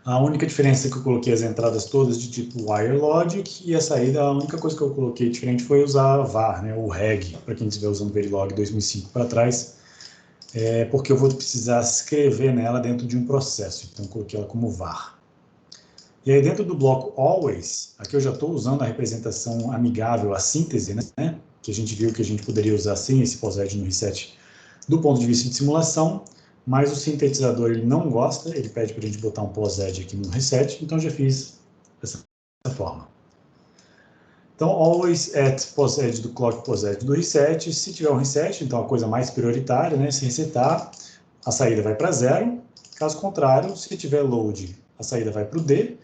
A única diferença é que eu coloquei as entradas todas de tipo wire logic e a saída, a única coisa que eu coloquei diferente foi usar var, né, o reg, para quem estiver usando Verilog 2005 para trás, porque eu vou precisar escrever nela dentro de um processo, então eu coloquei ela como var. E aí dentro do bloco always, aqui eu já estou usando a representação amigável, a síntese, né, que a gente viu que a gente poderia usar sem esse POSEID no reset do ponto de vista de simulação, mas o sintetizador ele não gosta, ele pede para a gente botar um POSEID aqui no reset, então eu já fiz dessa forma. Então, always at posedge do clock, posedge do reset. Se tiver um reset, então a coisa mais prioritária, né? Se resetar, a saída vai para 0. Caso contrário, se tiver load, a saída vai para o D.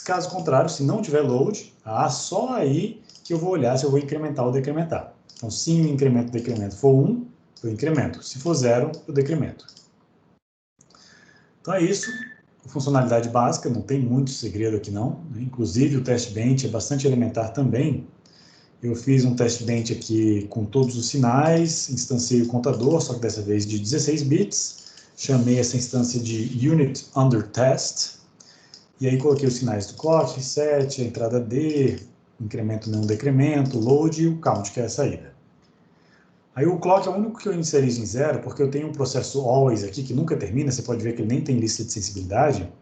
Caso contrário, se não tiver load, só aí que eu vou olhar se eu vou incrementar ou decrementar. Então, se o incremento ou decremento for 1, eu incremento. Se for 0, eu decremento. Então é isso. Funcionalidade básica, não tem muito segredo aqui não. Inclusive o test bench é bastante elementar também. Eu fiz um test bench aqui com todos os sinais, instanciei o contador, só que dessa vez de 16 bits. Chamei essa instância de unit under test. E aí coloquei os sinais do clock, reset, a entrada D, incremento não decremento, load e o count, que é a saída. Aí o clock é o único que eu inicializo em 0, porque eu tenho um processo always aqui, que nunca termina, você pode ver que ele nem tem lista de sensibilidade.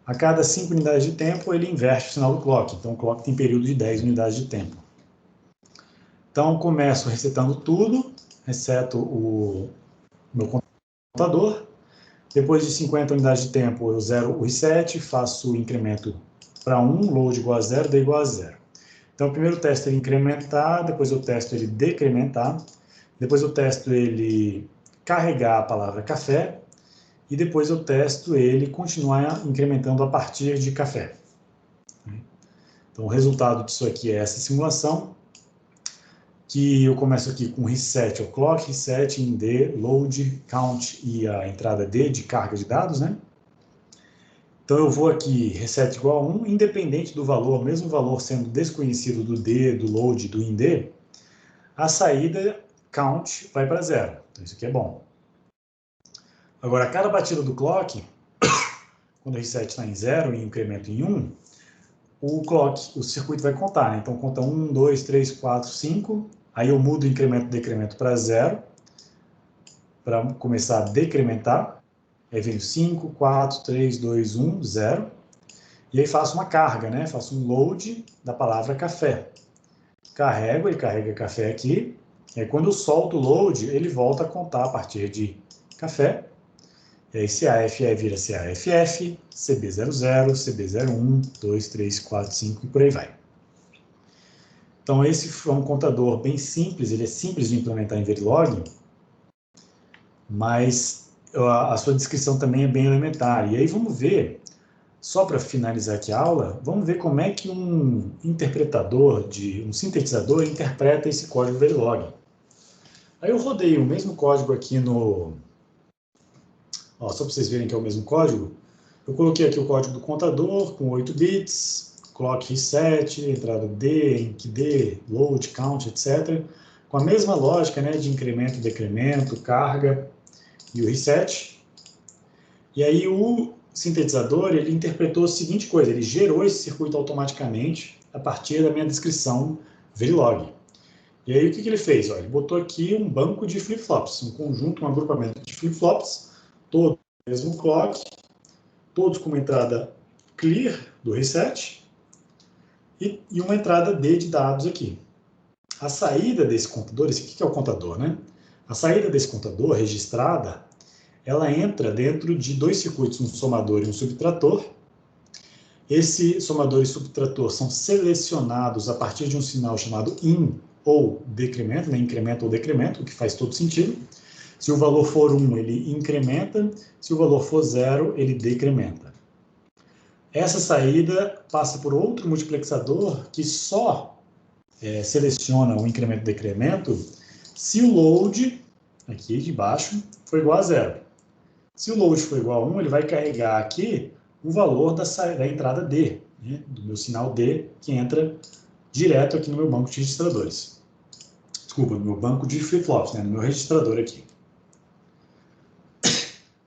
A cada 5 unidades de tempo, ele inverte o sinal do clock. Então, o clock tem período de 10 unidades de tempo. Então, começo resetando tudo, reseto o meu contador. Depois de 50 unidades de tempo, eu zero o reset, faço o incremento para 1, load igual a 0, D igual a 0. Então, primeiro eu testo ele incrementar, depois eu testo ele decrementar, depois eu testo ele carregar a palavra café, e depois eu testo ele continuar incrementando a partir de café. Então, o resultado disso aqui é essa simulação, que eu começo aqui com reset ao clock, reset em D, load, count e a entrada D de carga de dados, né? Então, eu vou aqui, reset igual a 1, independente do valor, mesmo o valor sendo desconhecido do D, do load, do IND, a saída count vai para 0. Então, isso aqui é bom. Agora, a cada batida do clock, quando o reset está em 0 e incremento em 1, o circuito vai contar, né? Então, conta 1, 2, 3, 4, 5, aí eu mudo o incremento e decremento para 0, para começar a decrementar, aí vem 5, 4, 3, 2, 1, 0, e aí faço uma carga, né? Faço um load da palavra café. Carrego, ele carrega café aqui, e aí quando eu solto o load, ele volta a contar a partir de café, e aí CAFE vira CAFF, CB00, CB01, 2, 3, 4, 5 e por aí vai. Então esse é um contador bem simples, ele é simples de implementar em Verilog, mas a sua descrição também é bem elementar. E aí vamos ver, só para finalizar aqui a aula, vamos ver como é que um interpretador, um sintetizador interpreta esse código Verilog. Aí eu rodei o mesmo código aqui no... só para vocês verem que é o mesmo código, eu coloquei aqui o código do contador com 8 bits, clock reset, entrada D, inc D, load, count, etc. Com a mesma lógica, né, de incremento, decremento, carga e o reset. E aí o sintetizador, ele interpretou a seguinte coisa, ele gerou esse circuito automaticamente a partir da minha descrição Verilog. E aí o que ele fez? Ele botou aqui um banco de flip-flops, um conjunto, um agrupamento de flip-flops, todos no mesmo clock, todos com uma entrada clear do reset e uma entrada D de dados aqui. A saída desse contador, esse aqui que é o contador, né? A saída desse contador registrada, ela entra dentro de dois circuitos, um somador e um subtrator. Esse somador e subtrator são selecionados a partir de um sinal chamado in ou decremento, né? Incremento ou decremento, o que faz todo sentido. Se o valor for 1, ele incrementa, se o valor for 0, ele decrementa. Essa saída passa por outro multiplexador que só seleciona o incremento e decremento se o load, aqui de baixo, for igual a 0. Se o load for igual a 1, ele vai carregar aqui o valor da entrada D, né, do meu sinal D, que entra direto aqui no meu banco de registradores. Desculpa, no meu banco de flip-flops, né, no meu registrador aqui.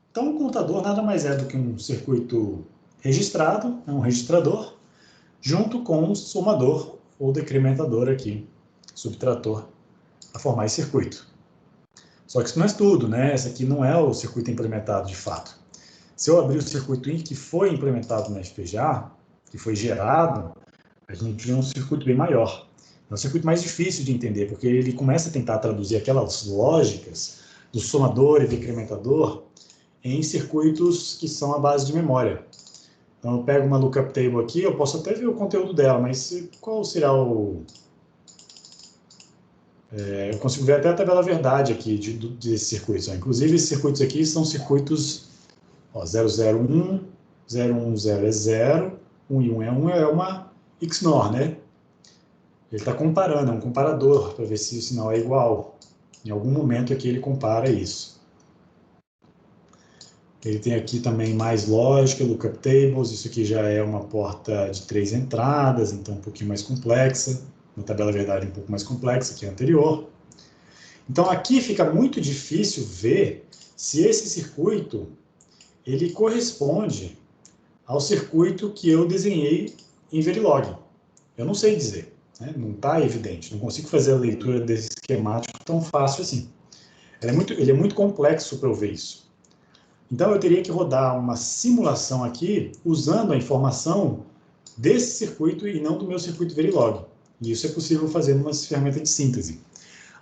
Então, o contador nada mais é do que um circuito registrado, um registrador, junto com um somador ou decrementador aqui, subtrator, a formar esse circuito. Só que isso não é tudo, né? Esse aqui não é o circuito implementado de fato. Se eu abrir o circuito que foi implementado na FPGA, que foi gerado, a gente vê um circuito bem maior. É um circuito mais difícil de entender, porque ele começa a tentar traduzir aquelas lógicas do somador e decrementador em circuitos que são à base de memória. Então, eu pego uma lookup table aqui, eu posso até ver o conteúdo dela, mas qual será o... eu consigo ver até a tabela verdade aqui desses circuitos. Ó. Inclusive, esses circuitos aqui são circuitos 001, 010 é 0, 1 e 1 é 1, é uma XNOR, né? Ele está comparando, é um comparador, para ver se o sinal é igual. Em algum momento aqui ele compara isso. Ele tem aqui também mais lógica, lookup tables, isso aqui já é uma porta de 3 entradas, então um pouquinho mais complexa, uma tabela verdade um pouco mais complexa que a anterior. Então aqui fica muito difícil ver se esse circuito ele corresponde ao circuito que eu desenhei em Verilog. Eu não sei dizer, né? Não está evidente, não consigo fazer a leitura desse esquemático tão fácil assim. Ele é muito complexo para eu ver isso. Então, eu teria que rodar uma simulação aqui usando a informação desse circuito e não do meu circuito Verilog. E isso é possível fazer numa ferramenta de síntese.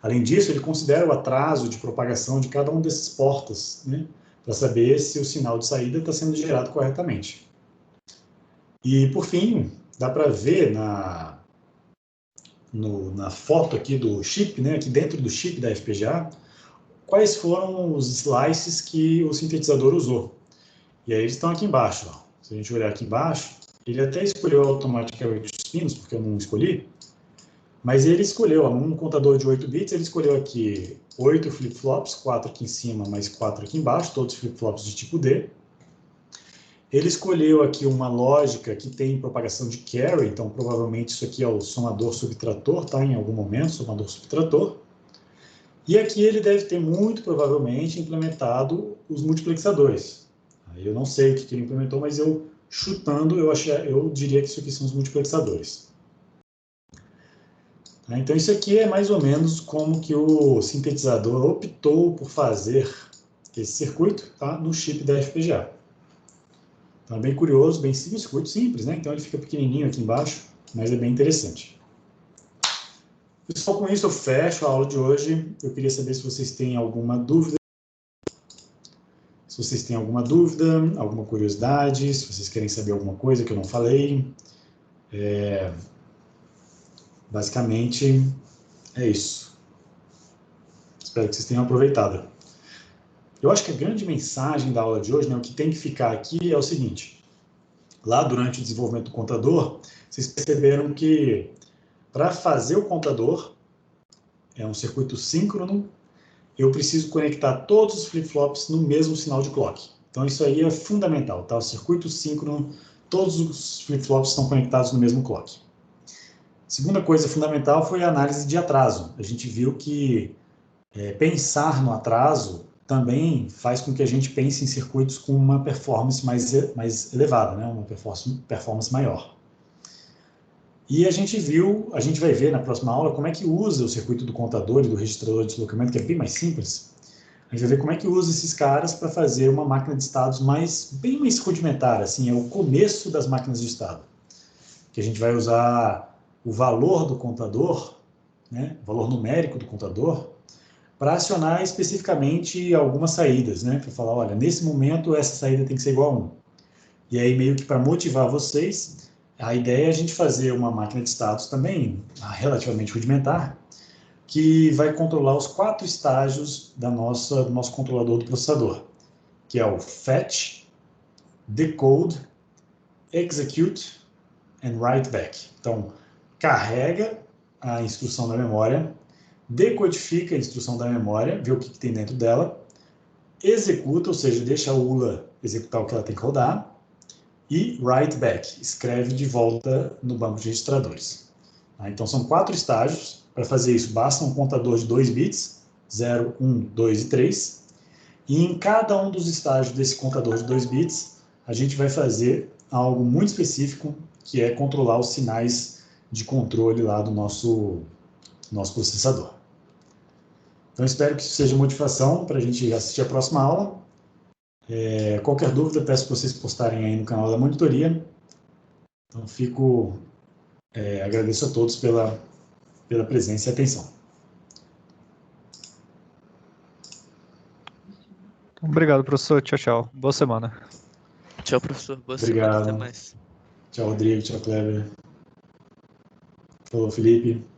Além disso, ele considera o atraso de propagação de cada uma dessas portas, né, para saber se o sinal de saída está sendo gerado corretamente. E, por fim, dá para ver na foto aqui do chip, né, aqui dentro do chip da FPGA, quais foram os slices que o sintetizador usou. E aí eles estão aqui embaixo. Ó. Se a gente olhar aqui embaixo, ele até escolheu automaticamente os pinos, porque eu não escolhi, mas ele escolheu, ó, num contador de 8 bits, ele escolheu aqui 8 flip-flops, 4 aqui em cima, mais 4 aqui embaixo, todos flip-flops de tipo D. Ele escolheu aqui uma lógica que tem propagação de carry, então provavelmente isso aqui é o somador-subtrator, tá? Em algum momento, somador-subtrator. E aqui ele deve ter, muito provavelmente, implementado os multiplexadores. Eu não sei o que ele implementou, mas eu, chutando, eu diria que isso aqui são os multiplexadores. Então, isso aqui é mais ou menos como que o sintetizador optou por fazer esse circuito, tá, no chip da FPGA. Então, é bem curioso, bem simples, circuito simples, né? Então, ele fica pequenininho aqui embaixo, mas é bem interessante. Pessoal, com isso eu fecho a aula de hoje. Eu queria saber se vocês têm alguma dúvida. Se vocês têm alguma dúvida, alguma curiosidade, se vocês querem saber alguma coisa que eu não falei. Basicamente, é isso. Espero que vocês tenham aproveitado. Eu acho que a grande mensagem da aula de hoje, né, o que tem que ficar aqui é o seguinte. Lá durante o desenvolvimento do contador, vocês perceberam que para fazer o contador, é um circuito síncrono, eu preciso conectar todos os flip-flops no mesmo sinal de clock. Então, isso aí é fundamental, tá? O circuito síncrono, todos os flip-flops estão conectados no mesmo clock. Segunda coisa fundamental foi a análise de atraso. A gente viu que pensar no atraso também faz com que a gente pense em circuitos com uma performance mais elevada, né? Uma performance maior. E a gente vai ver na próxima aula como é que usa o circuito do contador e do registrador de deslocamento, que é bem mais simples. A gente vai ver como é que usa esses caras para fazer uma máquina de estados bem mais rudimentar, assim, é o começo das máquinas de estado. Que a gente vai usar o valor do contador, né, o valor numérico do contador, para acionar especificamente algumas saídas, né, para falar, olha, nesse momento essa saída tem que ser igual a 1. E aí, meio que para motivar vocês, a ideia é a gente fazer uma máquina de estados também, relativamente rudimentar, que vai controlar os 4 estágios do nosso controlador do processador, que é o Fetch, Decode, Execute e Write Back. Então, carrega a instrução da memória, decodifica a instrução da memória, vê o que tem dentro dela, executa, ou seja, deixa a ULA executar o que ela tem que rodar, e write back, escreve de volta no banco de registradores. Então, são 4 estágios. Para fazer isso, basta um contador de 2 bits, 0, 1, 2 e 3. E em cada um dos estágios desse contador de 2 bits, a gente vai fazer algo muito específico, que é controlar os sinais de controle lá do nosso processador. Então, espero que isso seja motivação para a gente assistir a próxima aula. Qualquer dúvida, peço para vocês postarem aí no canal da monitoria. Então, agradeço a todos pela presença e atenção. Obrigado, professor. Tchau, tchau. Boa semana. Tchau, professor. Boa semana. Até Obrigado. mais. Tchau, Rodrigo. Tchau, Kleber. Falou, Felipe.